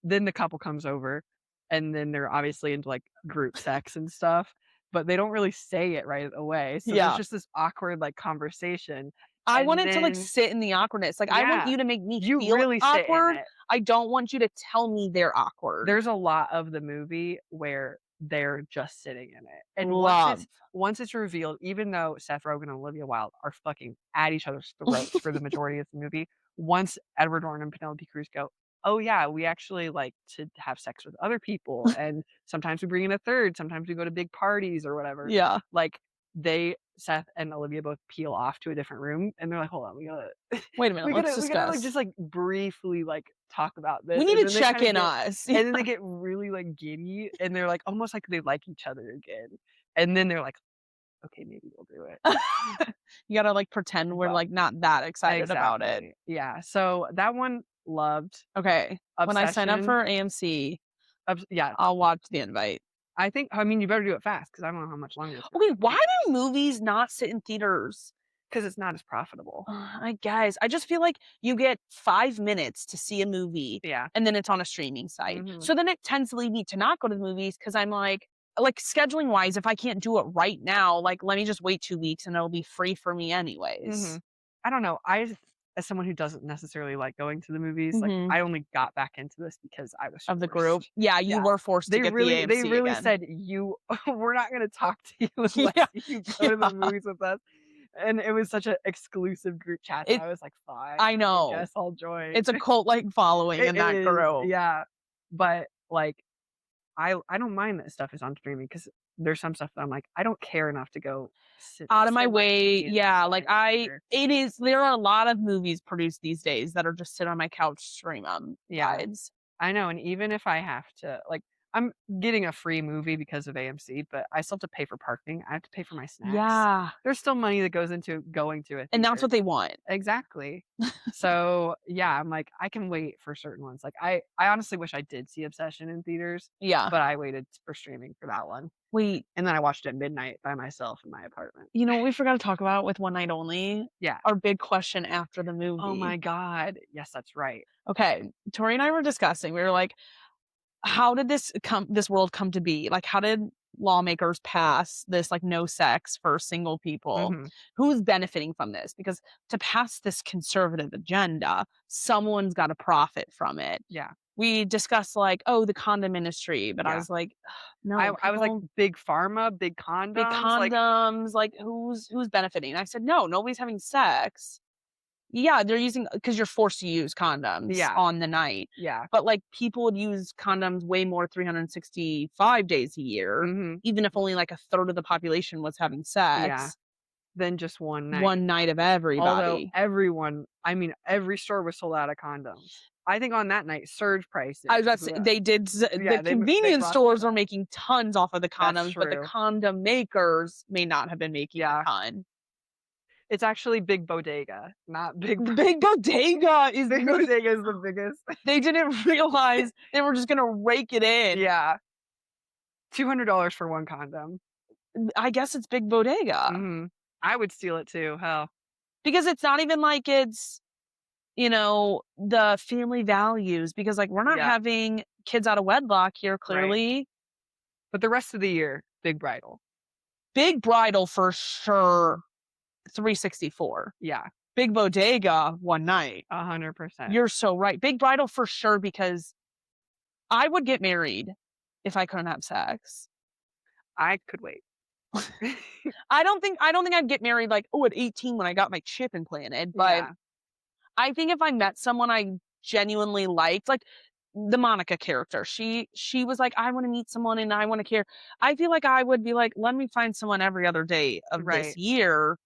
then the couple comes over, and then they're obviously into like group sex and stuff, but they don't really say it right away. So Yeah. there's just this awkward like conversation. I And want it to like then- sit in the awkwardness. Like I want Yeah. you to make me You feel really sit in awkward. it. I don't want you to tell me they're awkward. There's a lot of the movie where they're just sitting in it. And Love. once it's revealed, even though Seth Rogen and Olivia Wilde are fucking at each other's throats for the majority of the movie, once Edward Norton and Penelope Cruz go, oh yeah, we actually like to have sex with other people, and sometimes we bring in a third, sometimes we go to big parties or whatever. Yeah. Like Seth and Olivia both peel off to a different room, and they're like, hold on, we gotta Wait a minute. we Let's gotta discuss. like just like briefly like talk about this. We need And to then they check kinda in get- us. and then they get really like giddy, and they're like almost like they like each other again, and then they're like, okay, maybe we'll do it. You gotta like pretend we're Well, like not that excited about it. Exactly. Yeah, so that one loved. Okay. When I sign up Obsession. for AMC, Yeah, I'll watch The Invite. I mean you better do it fast because I don't know how much longer. Okay, why do movies not sit in theaters? Because it's not as profitable. I guess. I just feel like you get 5 minutes to see a movie Yeah. and then it's on a streaming site. Mhm. So then it tends to lead me to not go to the movies because I'm like scheduling wise, if I can't do it right now, like let me just wait 2 weeks and it'll be free for me anyways. I don't know. as someone who doesn't necessarily like going to the movies, like Mhm. I only got back into this because I was Of the forced. group. Yeah, you Yeah. were forced to They get really the AMC again. said, we're not gonna talk to you unless Yeah, you go to yeah. the movies with us. And it was such an exclusive group chat that I was like, fine, I know. guess I'll join. It's a cult-like following in It that is, group. yeah. But like I don't mind that stuff is on streaming because there's some stuff that I'm like, I don't care enough to go Out of my sit way, TV and yeah, watch like it. there are a lot of movies produced these days that are just sit on my couch, stream 'em Yeah. vibes. I know, and even if I have to, like, I'm getting a free movie because of AMC, but I still have to pay for parking. I have to pay for my snacks. Yeah, There's still money that goes into going to a and that's theater. what they want. Exactly. So, yeah, I'm like, I can wait for certain ones. Like, I honestly wish I did see Obsession in theaters, Yeah. but I waited for streaming for that one. Wait, And then I watched it at midnight by myself in my apartment. you know what we forgot to talk about with One Night Only? Yeah. Our big question after the movie. Oh my God. Yes, that's right. Okay, Tori and I were discussing. We were like, how did this world come to be? Like, how did lawmakers pass this, like, no sex for single people? Mhm. Who's benefiting from this? Because to pass this conservative agenda, someone's got to profit from it. Yeah. We discussed, like, oh, the condom industry, but I Yeah. was like, no, I was like, people- big pharma, big condoms. big condoms, like who's benefiting? And I said, no, nobody's having sex. Yeah, they're using, because you're forced to use condoms Yeah. on the night. Yeah. But like people would use condoms way more 365 days a year, Mhm. even if only like a third of the population was having sex. Yeah. Then just one night. One night of Although everybody. every store was sold out of condoms. I think on that night, surge prices. I was about to say, they did. Yeah, The they convenience brought stores them were making tons off of the condoms, but the true. condom makers may not have been making Yeah. a ton. It's actually Big Bodega, not Big. Big Bodega is Big Bodega is the biggest. They didn't realize they were just gonna rake it in. Yeah. $200 for one condom. I guess it's Big Bodega. Mhm. I would steal it too. Hell. Because it's not even like it's, the family values, because like we're not Yeah. having kids out of wedlock here, clearly. But the rest of the year, Big Bridal. Big Bridal for sure, 364. Yeah. Big Bodega, one night. 100%. You're so right. Big Bridal for sure, because I would get married if I couldn't have sex. I could wait. I don't think I'd get married like, at 18 when I got my chip implanted, but Yeah. I think if I met someone I genuinely liked, like the Monica character, she was like, I want to meet someone and I want to care. I feel like I would be like, let me find someone every other day of this Right. year.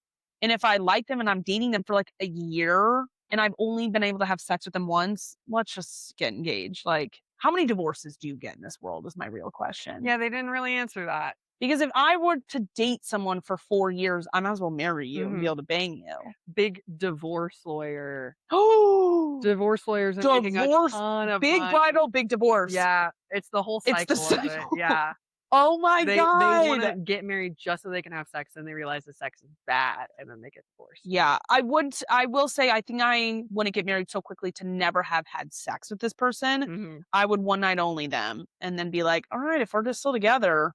And if I like them and I'm dating them for like a year and I've only been able to have sex with them once, let's just get engaged. Like, how many divorces do you get in this world is my real question. Yeah, they didn't really answer that. Because if I were to date someone for 4 years, I might as well marry you and Mhm. be able to bang you. Big divorce lawyer. Oh, Divorce lawyers are making a Divorce, ton of big money. bridal, big divorce. Yeah, it's the whole cycle. It's the Of it. cycle. Yeah, Oh my they God. want to get married just so they can have sex, and they realize the sex is bad, and then they get divorced. Yeah, I will say, I think I wouldn't get married so quickly to never have had sex with this person. Mhm. I would one night only them and then be like, all right, if we're just still together,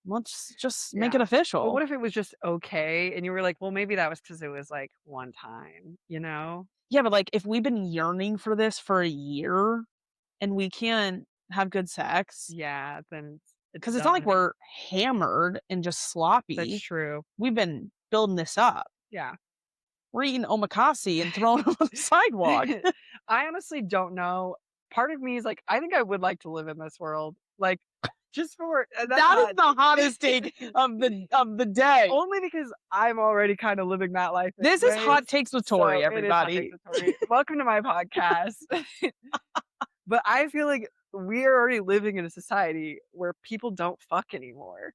let's just make it Yeah. official. But what if it was just okay, and you were like, well, maybe that was because it was like one time, you know? Yeah, but like if we've been yearning for this for a year and we can't have good sex, Yeah, then because it's not like done. we're hammered and just sloppy. That's true. We've been building this up. Yeah. We're eating omakase and throwing them on the sidewalk. I honestly don't know. Part of me is like, I think I would like to live in this world, like just for That is the hottest take of the day. only because I'm already kind of living that life. This is anyways. Hot Takes with Tori, So it is Hot everybody. Takes with Tori. Welcome to my podcast. But I feel like we are already living in a society where people don't fuck anymore.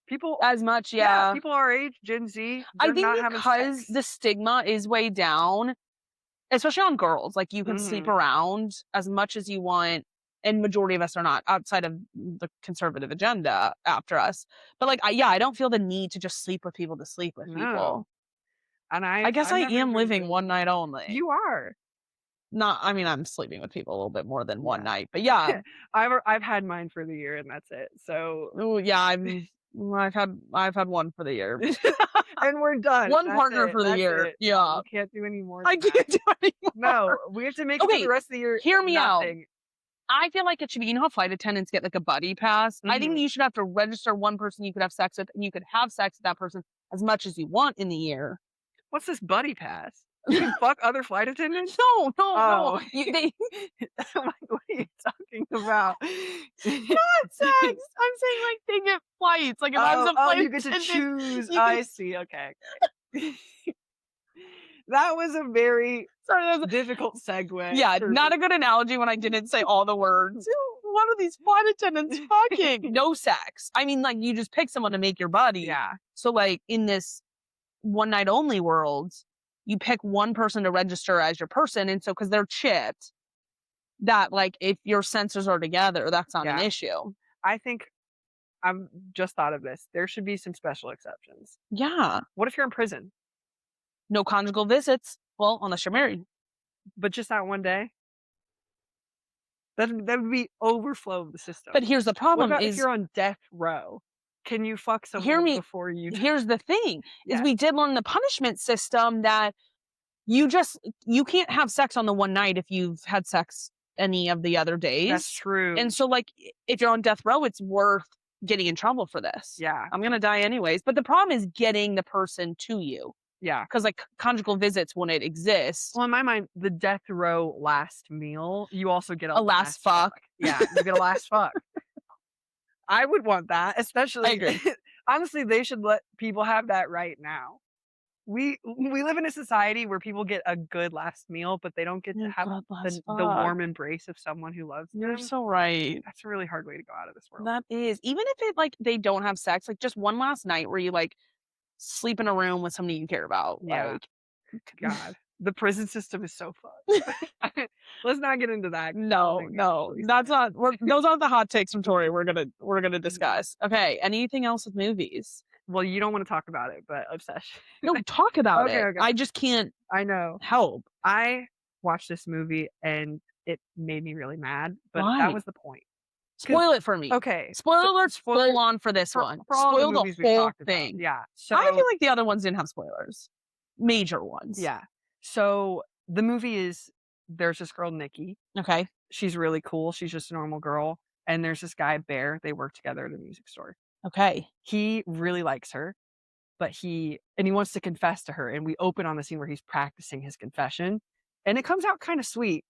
People, As much, yeah. people our age, Gen Z, I they're think not having because sex. the stigma is way down, especially on girls. Like you can sleep Mhm. around as much as you want, and majority of us are not, outside of the conservative agenda after us. But like, I don't feel the need to just sleep with people to sleep with No. people. And I guess I've I never am really living been- one night only. You are. I'm sleeping with people a little bit more than one Yeah. night, but yeah. I've had mine for the year, and that's it. So Ooh, yeah, I've had one for the year. And we're done. One That's partner it. for the That's year. it. Yeah. We can't do any more. I than that. can't do anymore. No, we have to make it Okay, for the rest of the year. hear me out. nothing. I feel like it should be, you know how flight attendants get like a buddy pass? I think Mhm. you should have to register one person you could have sex with, and you could have sex with that person as much as you want in the year. What's this buddy pass? You can fuck other flight attendants? No. Oh. They I'm like, what are you talking about? not sex. I'm saying like they get flights. Like if I was a flight you get to attendant, choose. you I could- see. Okay. That was a very Sorry, that was difficult segue. yeah, not a good analogy when I didn't say all the words. What are these flight attendants fucking? No sex. I mean, like you just pick someone to make your buddy. Yeah. So like in this one night only world, you pick one person to register as your person, and so because they're chipped, that like if your sensors are together, that's not an Yeah. issue. I think I've just thought of this. There should be some special exceptions. Yeah. What if you're in prison, No conjugal visits. Well, unless you're married. but just that one day? That would be overflow of the system. But here's the What problem about if is you're on death row? Can you fuck someone Hear me. before you? Here's the thing is Yeah. we did learn the punishment system that you can't have sex on the one night if you've had sex any of the other days. That's true. And so like if you're on death row, it's worth getting in trouble for this. Yeah. I'm gonna die anyways. But the problem is getting the person to you. Yeah. Because like conjugal visits wouldn't exist. Well, in my mind, the death row last meal, you also get A last fuck. Yeah, you get a last fuck. I would want that, especially. I agree. Honestly, they should let people have that right now. We live in a society where people get a good last meal, but they don't get to have the warm embrace of someone who loves them. You're so right. That's a really hard way to go out of this world. That is. Even if it like they don't have sex, like just one last night where you like sleep in a room with somebody you care about. Yeah. Like God, the prison system is so fun. Let's not get into that. no, that's not. Those aren't the hot takes from Tori. We're gonna discuss. Okay. Anything else with movies? Well, you don't want to talk about it, but obsession. No, talk about Okay, it. okay. I just can't I know. help. I watched this movie and it made me really mad, but Why? that was the point. Spoil it for me. Okay. Spoiler alerts spoiler- full on for this one. For all Spoil the movies the we've whole talked about. thing. Yeah. So I feel like the other ones didn't have spoilers. Major ones. yeah. So the movie is there's this girl Nikki. Okay. She's really cool. She's just a normal girl. And there's this guy Bear. They work together at a music store. Okay. He really likes her, but he wants to confess to her. And we open on the scene where he's practicing his confession, and it comes out kind of sweet.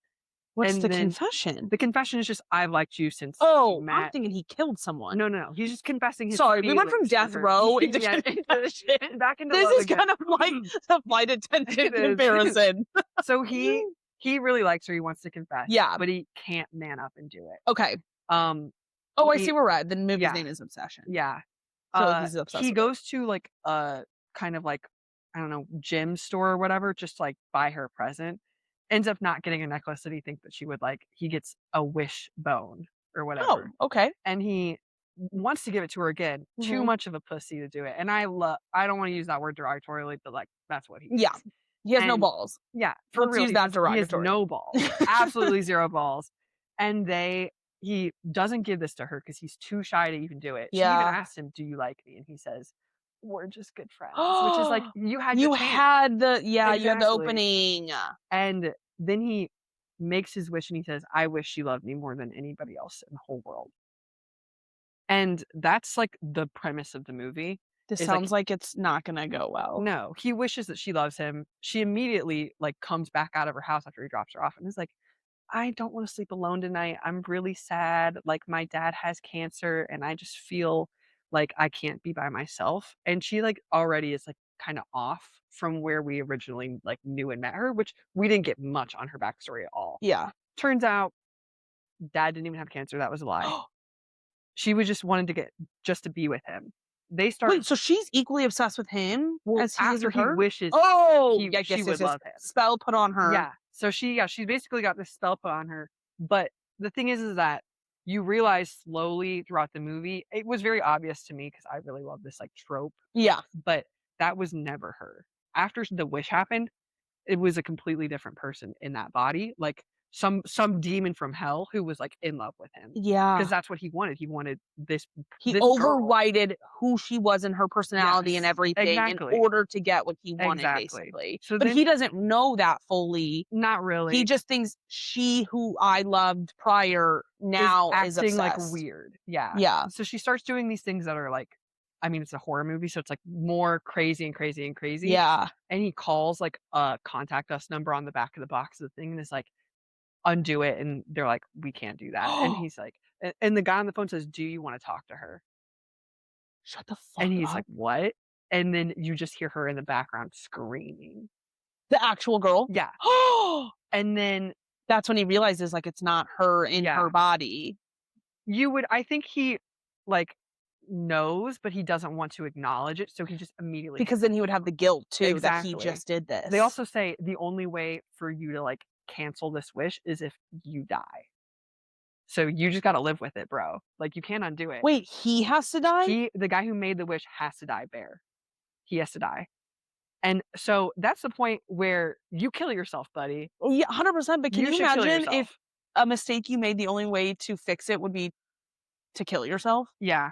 What's And the then confession? The confession is just I've liked you since. Oh, we I'm met. thinking he killed someone. No. He's just confessing his. Sorry, we went from feelings to death her. row into Yeah, confession. back into This love is again. kind of like the flight attendant It is. comparison. So he really likes her. He wants to confess. Yeah. but he can't man up and do it. Okay. Oh, I see we're right. The movie's yeah. name is Obsession. Yeah. So he's obsessed He with goes to like a kind of like I don't know gem store or whatever, just to, like buy her a present. Ends up not getting a necklace that he thinks that she would like. He gets a wish bone or whatever. Oh, okay. And he wants to give it to her again. Too Mhm. much of a pussy to do it. And I don't want to use that word derogatorily, but like that's what he is. Yeah. He has no And- balls. Yeah. Let's use that He has derogatory. no balls. Absolutely zero balls. And he doesn't give this to her because he's too shy to even do it. She Yeah. even asks him, "Do you like me?" And he says, "We're just good friends." Which is like you had You your chance. had the you had the Exactly. opening. And then he makes his wish and he says, "I wish she loved me more than anybody else in the whole world." And that's like the premise of the movie. This It's like- sounds like it's not gonna go well. No, he wishes that she loves him. She immediately like comes back out of her house after he drops her off and is like, "I don't want to sleep alone tonight. I'm really sad. Like my dad has cancer and I just feel like I can't be by myself." And she like already is like kind of off from where we originally like knew and met her, which we didn't get much on her backstory at all. Yeah. Turns out dad didn't even have cancer. That was a lie. She was just wanted to be with him. They start Wait, so she's equally obsessed with him as he is after with he her? wishes. Oh, he- yeah, she yes, would yes, love him. Spell put on her. Yeah. So she's basically got this spell put on her. But the thing is that you realize slowly throughout the movie, it was very obvious to me because I really love this like trope, Yeah. but that was never her. After the wish happened, it was a completely different person in that body. Like some demon from hell who was like in love with him. Yeah. Because that's what he wanted. He wanted this He this girl. overrided who she was and her personality and Yes, everything exactly. in order to get what he wanted, Exactly. basically. So but then- he doesn't know that fully. Not really. He just thinks she who I loved prior now is acting like obsessed. weird. Yeah. Yeah. So she starts doing these things that are like, I mean, it's a horror movie, so it's like more crazy and crazy and crazy. Yeah. And he calls like a contact us number on the back of the box of the thing and is like, undo it. And they're like, we can't do that. And he's like, and the guy on the phone says, do you want to talk to her? Shut the fuck And he's up. like, what? And then you just hear her in the background screaming. The actual girl? Yeah. And then that's when he realizes like it's not her in her body. I think he like knows, but he doesn't want to acknowledge it, so he just immediately because then he would have the guilt too Exactly. that he just did this. They also say the only way for you to like cancel this wish is if you die. So you just got to live with it, bro. Like you can't undo it. Wait, he has to die? The guy who made the wish has to die, Bear. He has to die. And so that's the point where you kill yourself, buddy. Oh, yeah, 100%. But can you should kill imagine yourself. if a mistake you made, the only way to fix it would be to kill yourself? Yeah.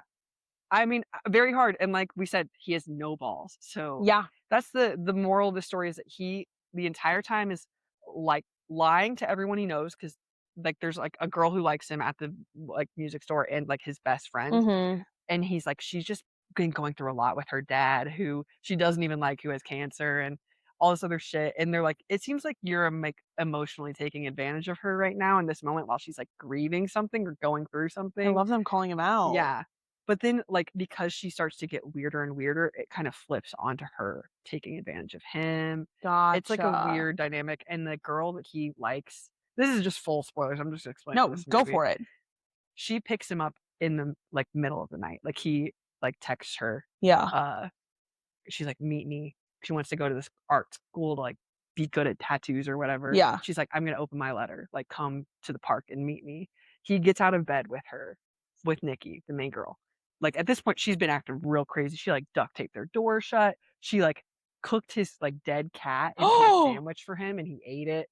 I mean, very hard. And like we said, he has no balls. So Yeah. that's the moral of the story, is that he the entire time is like lying to everyone he knows, because like there's like a girl who likes him at the like music store and like his best friend. Mm-hmm. And he's like, she's just been going through a lot with her dad, who she doesn't even like, who has cancer and all this other shit. And they're like, it seems like you're like emotionally taking advantage of her right now in this moment while she's like grieving something or going through something. I love them calling him out. Yeah. But then like because she starts to get weirder and weirder, it kind of flips onto her taking advantage of him. Gotcha. It's like a weird dynamic. And the girl that he likes, this is just full spoilers, I'm just explaining. No, this go movie. for it. She picks him up in the like middle of the night. Like he like texts her. Yeah. She's like, meet me. She wants to go to this art school to like be good at tattoos or whatever. Yeah. She's like, I'm gonna open my letter. Like, come to the park and meet me. He gets out of bed with her, with Nikki, the main girl. Like at this point, she's been acting real crazy. She like duct taped their door shut. She like cooked his like dead cat into a sandwich for him, and he ate it.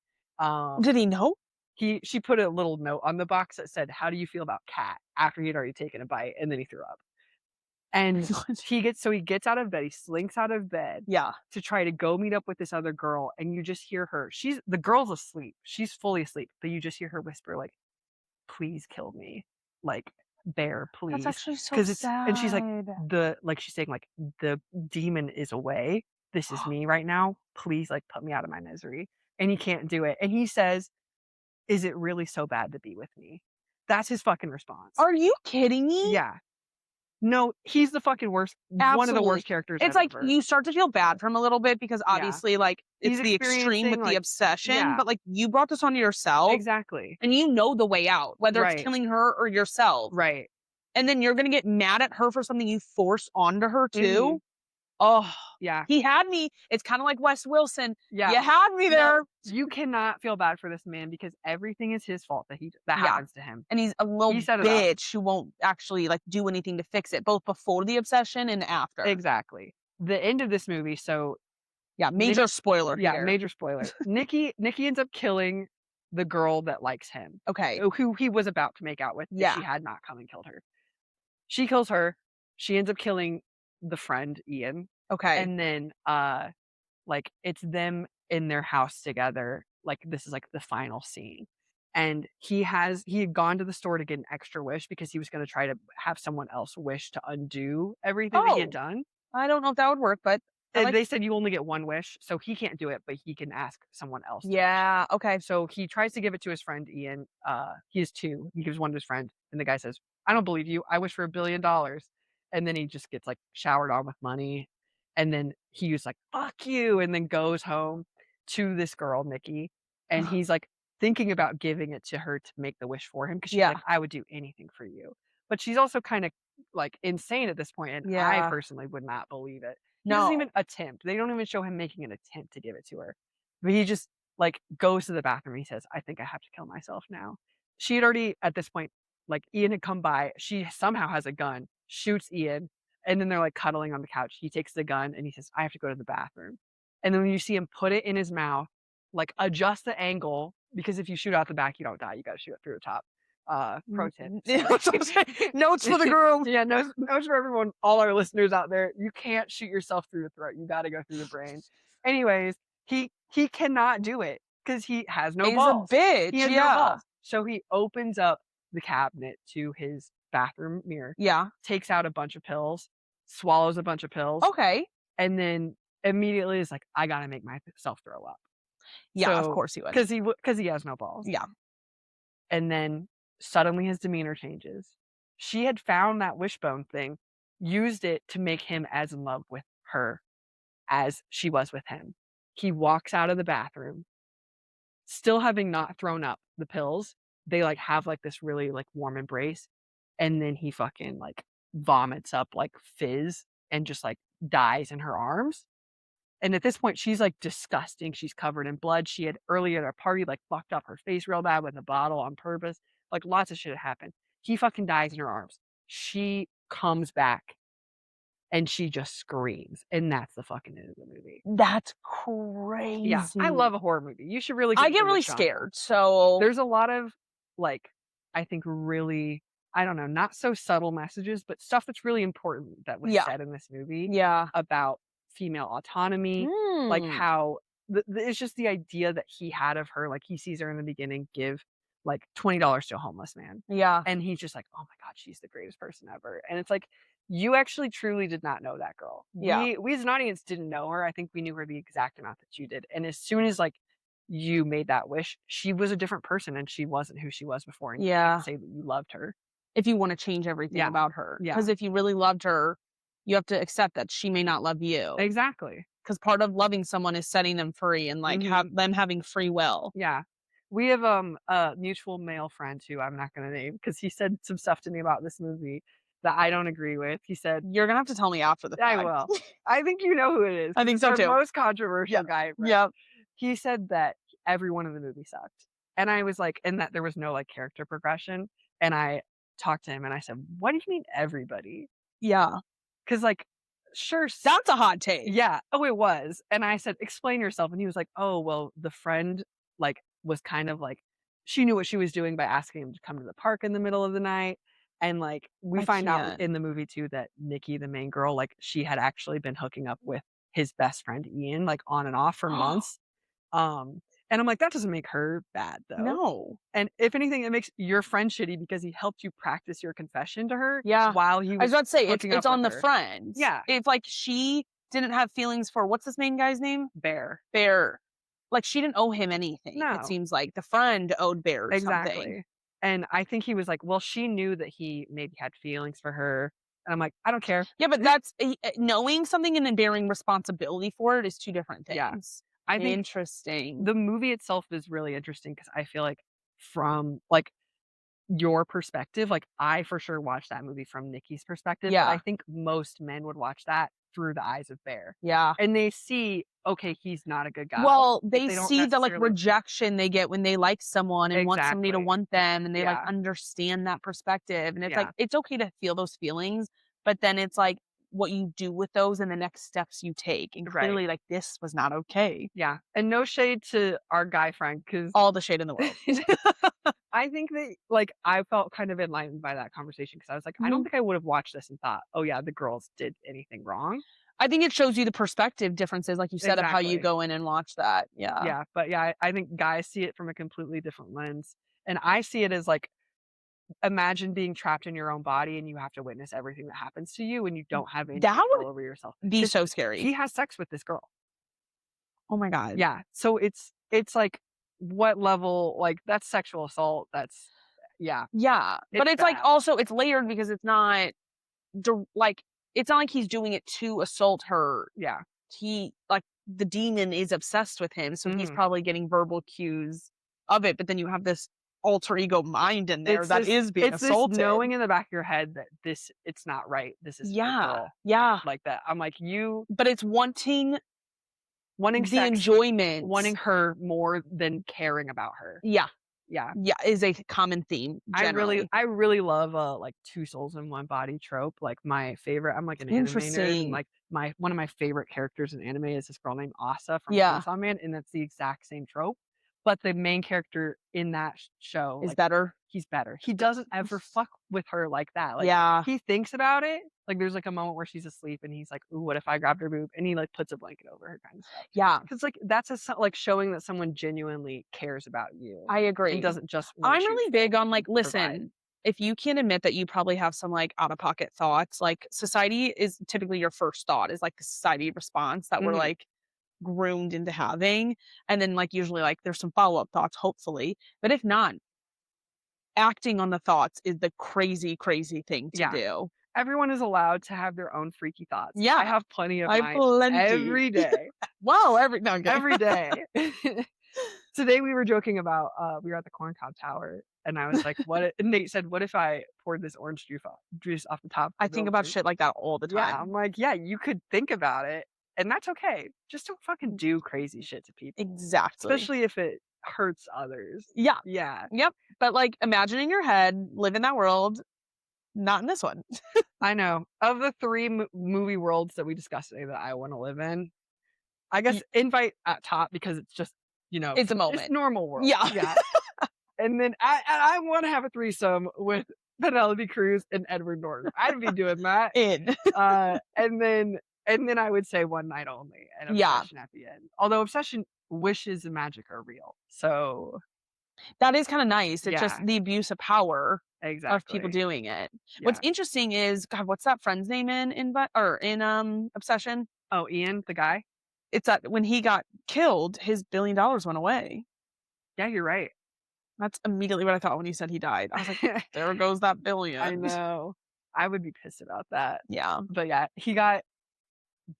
Did he know? She put a little note on the box that said, "How do you feel about cat?" after he'd already taken a bite, and then he threw up. And he gets out of bed, he slinks out of bed, Yeah. to try to go meet up with this other girl, and you just hear her. The girl's asleep. She's fully asleep, but you just hear her whisper like, "Please kill me, like Bear, please." That's actually so sad. And she's like, she's saying like, the demon is away. This is me right now. Please, like, put me out of my misery. And he can't do it. And he says, "Is it really so bad to be with me?" That's his fucking response. Are you kidding me? Yeah. No, he's the fucking worst. Absolutely. One of the worst characters. It's like you start to feel bad for him a little bit because obviously, like, it's He's the extreme with experiencing, the obsession, yeah. but like you brought this on yourself. Exactly. And you know the way out, whether Right. it's killing her or yourself. Right. And then you're going to get mad at her for something you forced onto her too. Mhm. Oh, Yeah. he had me. It's kind of like Wes Wilson. Yeah. You had me there. No, you cannot feel bad for this man because everything is his fault that Yeah. happens to him. And he's a little He set it up. bitch who won't actually like do anything to fix it, both before the obsession and after. Exactly. The end of this movie, so Yeah, major spoiler yeah, here. major spoiler. Nikki ends up killing the girl that likes him, Okay. who he was about to make out with if she had not come and killed her. She kills her. She ends up killing the friend, Ian. Okay. And then like it's them in their house together. Like this is like the final scene. And he had gone to the store to get an extra wish because he was going to try to have someone else wish to undo everything that he had done. I don't know if that would work, but They said you only get one wish, so he can't do it, but he can ask someone else. yeah, okay. So he tries to give it to his friend Ian. He has two. He gives one to his friend, and the guy says, "I don't believe you. I wish for $1 billion." And then he just gets like showered on with money. And then he was like, "Fuck you," and then goes home to this girl, Nikki. And he's like thinking about giving it to her to make the wish for him because she's like, "I would do anything for you." But she's also kind of like insane at this point, and I personally would not believe it. He doesn't even attempt. They don't even show him making an attempt to give it to her. But he just like goes to the bathroom. He says, "I think I have to kill myself now." She had already, at this point, like Ian had come by. She somehow has a gun, shoots Ian, and then they're like cuddling on the couch. He takes the gun and he says, "I have to go to the bathroom." And then when you see him put it in his mouth like adjust the angle, because if you shoot out the back, you don't die. You got to shoot it through the top. Pro tip. Notes for the girls. Yeah, notes for everyone, all our listeners out there. You can't shoot yourself through the throat. You got to go through the brain. Anyways, he cannot do it because he has no balls. He's a bitch. He has no balls. So he opens up the cabinet to his bathroom mirror. Yeah. Takes out a bunch of pills, swallows a bunch of pills. Okay. And then immediately is like, I gotta make myself throw up. Yeah, of course he would. Because he has no balls. Yeah. And then suddenly his demeanor changes. She had found that wishbone thing, used it to make him as in love with her as she was with him. He walks out of the bathroom, still having not thrown up the pills. They like have like this really like warm embrace, and then he fucking like vomits up like fizz and just like dies in her arms. And at this point, she's like disgusting. She's covered in blood. She had earlier at a party like fucked up her face real bad with a bottle on purpose. Like lots of shit had happened. He fucking dies in her arms. She comes back and she just screams. And that's the fucking end of the movie. That's crazy. Yeah, I love a horror movie. You should really. I get really scared. So there's a lot of like, I think really, I don't know, not so subtle messages, but stuff that's really important that was said in this movie. Yeah. About female autonomy, like how it's just the idea that he had of her. Like he sees her in the beginning give like $20 to a homeless man. Yeah. And he's just like, oh my God, she's the greatest person ever. And it's like, you actually truly did not know that girl. Yeah. We as an audience didn't know her. I think we knew her the exact amount that you did. And as soon as like you made that wish, she was a different person and she wasn't who she was before. And you can't say that you loved her. If you want to change everything about her. Yeah. Because if you really loved her, you have to accept that she may not love you. Exactly. Because part of loving someone is setting them free and like them having free will. Yeah. We have a mutual male friend who I'm not going to name because he said some stuff to me about this movie that I don't agree with. He said, "You're gonna have to tell me after the fact." I will. I think you know who it is. I think so too. too. Most controversial guy. Right? Yeah. He said that everyone in the movie sucked, and I was like, and that there was no like character progression. And I talked to him and I said, "What do you mean everybody?" Yeah. Because like, sure, that's a hot take. Yeah. Oh, it was. And I said, "Explain yourself." And he was like, "Oh, well, the friend like was kind of like, she knew what she was doing by asking him to come to the park in the middle of the night." And like we find out in the movie too that Nikki, the main girl, like she had actually been hooking up with his best friend Ian, like on and off for months. And I'm like, that doesn't make her bad though. No. And if anything, it makes your friend shitty because he helped you practice your confession to her. Yeah. While he was I was about to say it's on the her. friends. Yeah. If like she didn't have feelings for what's this main guy's name? Bear. Like she didn't owe him anything. No. It seems like the friend owed Bear something. And I think he was like, well, she knew that he maybe had feelings for her. And I'm like, I don't care. Yeah, but that's knowing something and then bearing responsibility for it is two different things. Yeah. I think interesting. The movie itself is really interesting because I feel like from like your perspective, like I for sure watched that movie from Nikki's perspective. Yeah. But I think most men would watch that through the eyes of Bear. Yeah. And they see, okay, he's not a good guy. Well, they see the like rejection they get when they like someone and want somebody to want them and they like understand that perspective. And it's like, it's okay to feel those feelings, but then it's like what you do with those and the next steps you take. And clearly like this was not okay. Yeah. And no shade to our guy friend because all the shade in the world. I think that like I felt kind of enlightened by that conversation because I was like, I don't think I would have watched this and thought, oh yeah, the girls did anything wrong. I think it shows you the perspective differences, like you said, of how you go in and watch that. Yeah. Yeah. But yeah, I think guys see it from a completely different lens. And I see it as like, imagine being trapped in your own body and you have to witness everything that happens to you and you don't have any control over yourself. Be so scary. He has sex with this girl. Oh my God. Yeah. So it's like, what level, like that's sexual assault. That's yeah. But it's like also it's layered because it's not like it's not like he's doing it to assault her. Yeah. He like the demon is obsessed with him, so he's probably getting verbal cues of it. But then you have this alter ego mind in there that is being assaulted. This knowing in the back of your head that it's not right. This is girl. Like that. I'm like you. But it's wanting the sex, enjoyment, wanting her more than caring about her. Yeah. Yeah. is a common theme generally. I really love like two souls in one body trope. Like my favorite, I'm like an anime nerd, and Interesting. like one of my favorite characters in anime is this girl named Asa from Yeah. Chainsaw Man, and that's the exact same trope. But the main character in that show Is like, better. he's better. He doesn't ever fuck with her like that. Like Yeah. he thinks about it. Like there's like a moment where she's asleep and he's like, "Ooh, what if I grabbed her boob?" And he like puts a blanket over her, kind of stuff. Yeah. Because like that's like showing that someone genuinely cares about you. I agree. And doesn't just want I'm you really to big on like, provide. listen, if you can admit that you probably have some like out of pocket thoughts, like society is typically your first thought is like the society response that we're Mhm. like groomed into having. And then like usually like there's some follow-up thoughts, hopefully. But if not, acting on the thoughts is the crazy, crazy thing to Yeah. do. Everyone is allowed to have their own freaky thoughts. Yeah. I have plenty of I mine plenty. every day. Wow, every Day. Today we were joking about we were at the corn cob tower and I was like, and Nate said, "What if I poured this orange juice off the top?" I think about shit like that all the time. Yeah, I'm like, yeah, you could think about it, and that's okay. Just don't fucking do crazy shit to people. Exactly. Especially if it hurts others. Yeah. Yeah. Yep. But like imagine in your head, live in that world, not in this one. I know. Of the three movie worlds that we discussed today that I want to live in, I guess invite at top because it's just, It's a moment. It's normal world. Yeah. Yeah. And then I want to have a threesome with Penelope Cruz and Edward Norton. I'd be doing that. And then I would say one night only and Obsession at the end. Although Obsession wishes and magic are real. So that is kind of nice. It's just the abuse of power of people doing it. Yeah. What's interesting is, God, what's that friend's name in Obsession? Oh, Ian, the guy? It's that when he got killed, his $1 billion went away. Yeah, you're right. That's immediately what I thought when you said he died. I was like, there goes that $1 billion. I know. I would be pissed about that. Yeah. But yeah, he got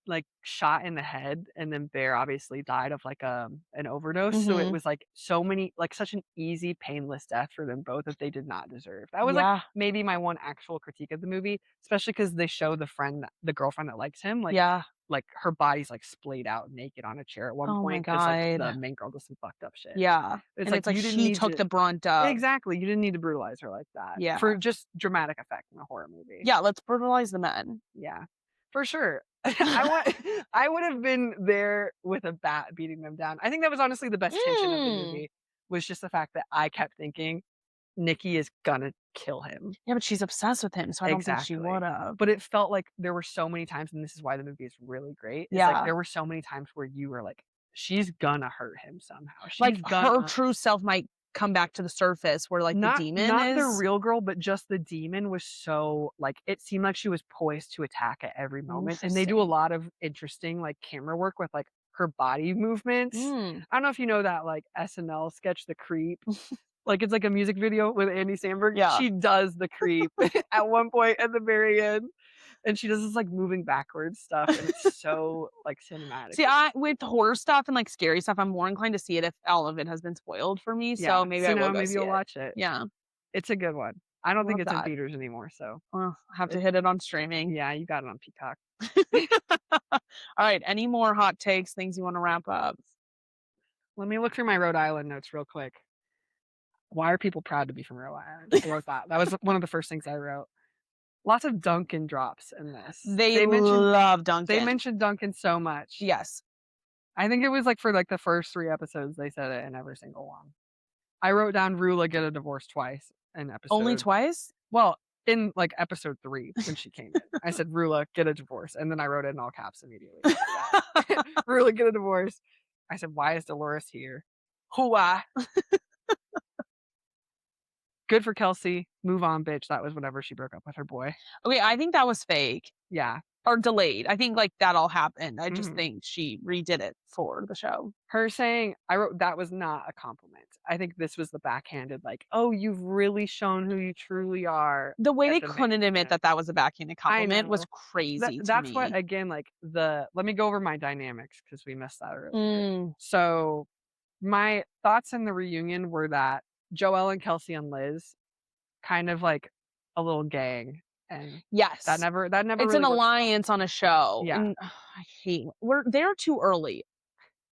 like shot in the head, and then Bear obviously died of like an overdose. So it was like such an easy, painless death for them both that they did not deserve. That was like maybe my one actual critique of the movie, especially because they show the girlfriend that likes him, like her body's like splayed out naked on a chair at one point because like the main girl does some fucked up shit. Yeah. It's like she took the brunt of. Exactly. You didn't need to brutalize her like that. Yeah. For just dramatic effect in a horror movie. Yeah, let's brutalize the men. Yeah. For sure. I would have been there with a bat beating them down. I think that was honestly the best tension of the movie, was just the fact that I kept thinking Nikki is gonna kill him. Yeah, but she's obsessed with him, so I don't think she would have. But it felt like there were so many times, and this is why the movie is really great. It's like there were so many times where you were like, she's gonna hurt him somehow. Her true self might come back to the surface where like the demon not the real girl, but just the demon was so like, it seemed like she was poised to attack at every moment. And they do a lot of interesting like camera work with like her body movements. I don't know if you know that like SNL sketch, The Creep. Like it's like a music video with Andy Samberg. Yeah. She does the creep at one point at the very end. And she does this like moving backwards stuff, and it's so like cinematic. See, with horror stuff and like scary stuff, I'm more inclined to see it if all of it has been spoiled for me. So maybe I will. Maybe you'll watch it. Yeah, it's a good one. I don't think it's in theaters anymore, so I'll have to hit it on streaming. Yeah, you got it on Peacock. All right, any more hot takes? Things you want to wrap up? Let me look through my Rhode Island notes real quick. Why are people proud to be from Rhode Island? I wrote that. That was one of the first things I wrote. Lots of Duncan drops in this. They love Duncan. They mentioned Duncan so much. Yes. I think it was like for like the first 3 episodes, they said it in every single one. I wrote down RHOSLC get a divorce twice in episode. Only twice? Well, in like episode 3 when she came in. I said RHOSLC get a divorce. And then I wrote it in all caps immediately. RHOSLC get a divorce. I said, why is Dolores here? Hooah. Good for Kelsey. Move on, bitch. That was whenever she broke up with her boy. Okay, I think that was fake. Yeah. Or delayed. I think like that all happened. I just think she redid it for the show. Her saying, I wrote, that was not a compliment. I think this was the backhanded, like, oh, you've really shown who you truly are. The way they couldn't admit that was a backhanded compliment was crazy to me. That's what, again, like let me go over my dynamics because we missed that earlier. So my thoughts in the reunion were that Joelle and Kelsey and Liz kind of like a little gang, and yes, that never it's really an alliance on a show. Yeah. And, I hate they're too early.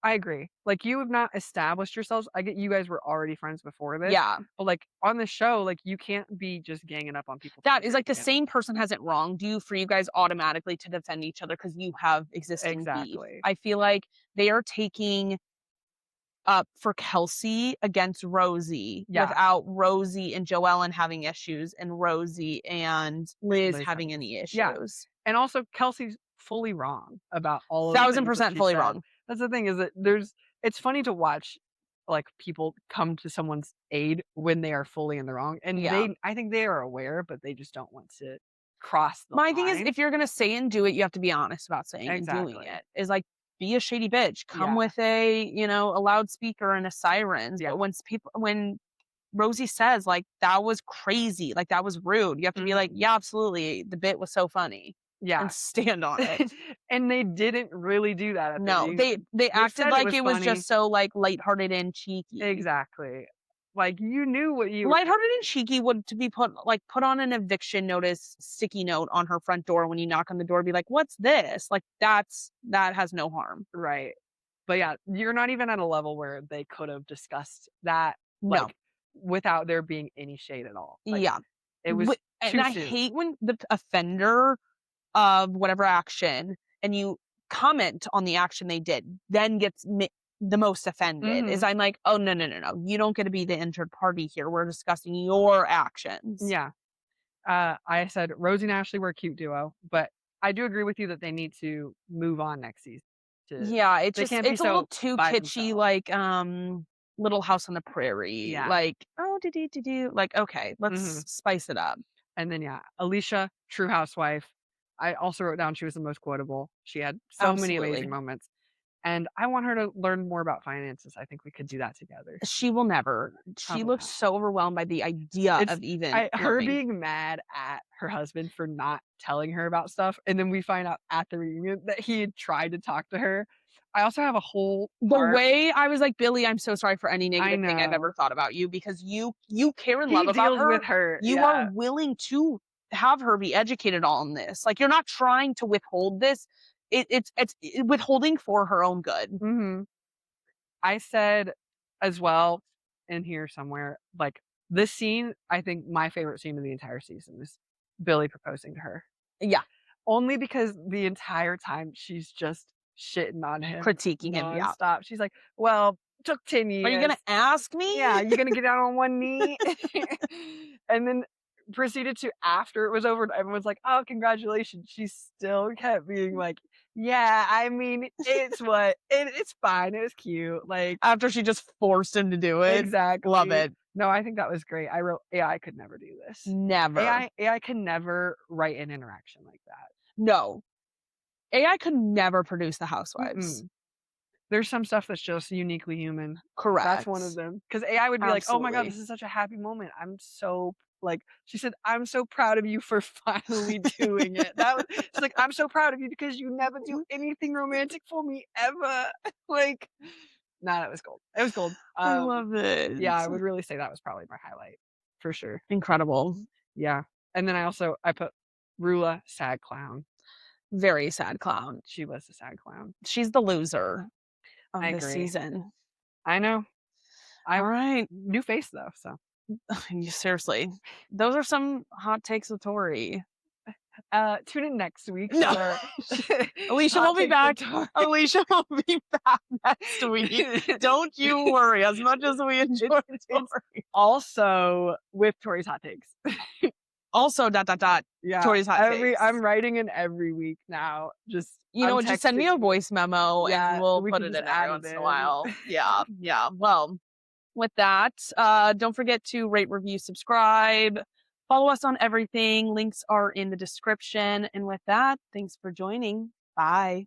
I agree. Like, you have not established yourselves. I get you guys were already friends before this. Yeah. But like on the show, like you can't be just ganging up on people. That is like the same person hasn't wronged you for you guys automatically to defend each other because you have existing beef. Exactly. I feel like they are taking up for Kelsey against Rosie without Rosie and Joellen having issues and Rosie and Liz having any issues. Yeah. And also Kelsey's fully wrong about all of the things that 1000% she fully said. wrong. That's the thing, is that it's funny to watch like people come to someone's aid when they are fully in the wrong. And I think they are aware, but they just don't want to cross the line. My thing is, if you're gonna say and do it, you have to be honest about saying and doing it. Is like, be a shady bitch. Come with a loudspeaker and a sirens. Yeah. But when Rosie says like that was crazy, like that was rude, you have to be like, yeah, absolutely, the bit was so funny. Yeah. And stand on it. And they didn't really do that at No, they acted like it was just so like lighthearted and cheeky. Exactly. Like you knew what you lighthearted and cheeky would to be put on an eviction notice sticky note on her front door when you knock on the door, be like, what's this? Like that has no harm. Right. But yeah, you're not even at a level where they could have discussed that like without there being any shade at all. Like, yeah. It was and I hate when the offender of whatever action and you comment on the action they did then gets the most offended. Is I'm like, oh no, you don't get to be the injured party here, we're discussing your actions. Yeah. I said Rosie and Ashley were a cute duo, but I do agree with you that they need to move on next season. It's a little too kitschy, like Little House on the Prairie. Like, oh, do like, okay, let's spice it up. And then Alicia, true housewife. I also wrote down she was the most quotable. She had so many amazing moments. And I want her to learn more about finances. I think we could do that together. She will never. She looks so overwhelmed by the idea of her being mad at her husband for not telling her about stuff. And then we find out at the reunion that he had tried to talk to her. I also have a whole way I was like, Billy, I'm so sorry for any negative thing I've ever thought about you, because you care and love about her. With her. You are willing to have her be educated on this. Like, you're not trying to withhold this. It's withholding for her own good. I said as well in here somewhere, like this scene, I think my favorite scene of the entire season is Billy proposing to her. Yeah. Only because the entire time she's just shitting on him. Critiquing him. Yeah. Stop. She's like, well, took 10 years. Are you going to ask me? Yeah. You're going to get down on one knee. And then proceeded to, after it was over, everyone's like, oh, congratulations. She still kept being like, yeah, I mean, it's fine. It was cute. Like, after she just forced him to do it. Exactly. Love it. No, I think that was great. I wrote, AI could never do this. Never. AI can never write an interaction like that. No. AI could never produce the Housewives. There's some stuff that's just uniquely human. Correct. That's one of them. Because AI would be like, oh my God, this is such a happy moment. I'm so, like, she said, I'm so proud of you for finally doing it. She's like, I'm so proud of you because you never do anything romantic for me ever. Like, nah, that was gold. It was gold. I love it. Yeah, I would really say that was probably my highlight. For sure. Incredible. Yeah. And then I put Rula, sad clown. Very sad clown. She was a sad clown. She's the loser of I this agree. season. I know. All right. New face though, so. Seriously. Those are some hot takes with Tori. Tune in next week. No. Alicia will be back. Alicia will be back next week. Don't you worry, as much as we enjoy Tori. Also with Tori's hot takes. Also, ... Yeah. Tori's hot takes. I'm writing in every week now. Just just send me a voice memo and we'll we put it in every once in a while. Yeah. Yeah. Well, with that, don't forget to rate, review, subscribe. Follow us on everything. Links are in the description. And with that, thanks for joining. Bye.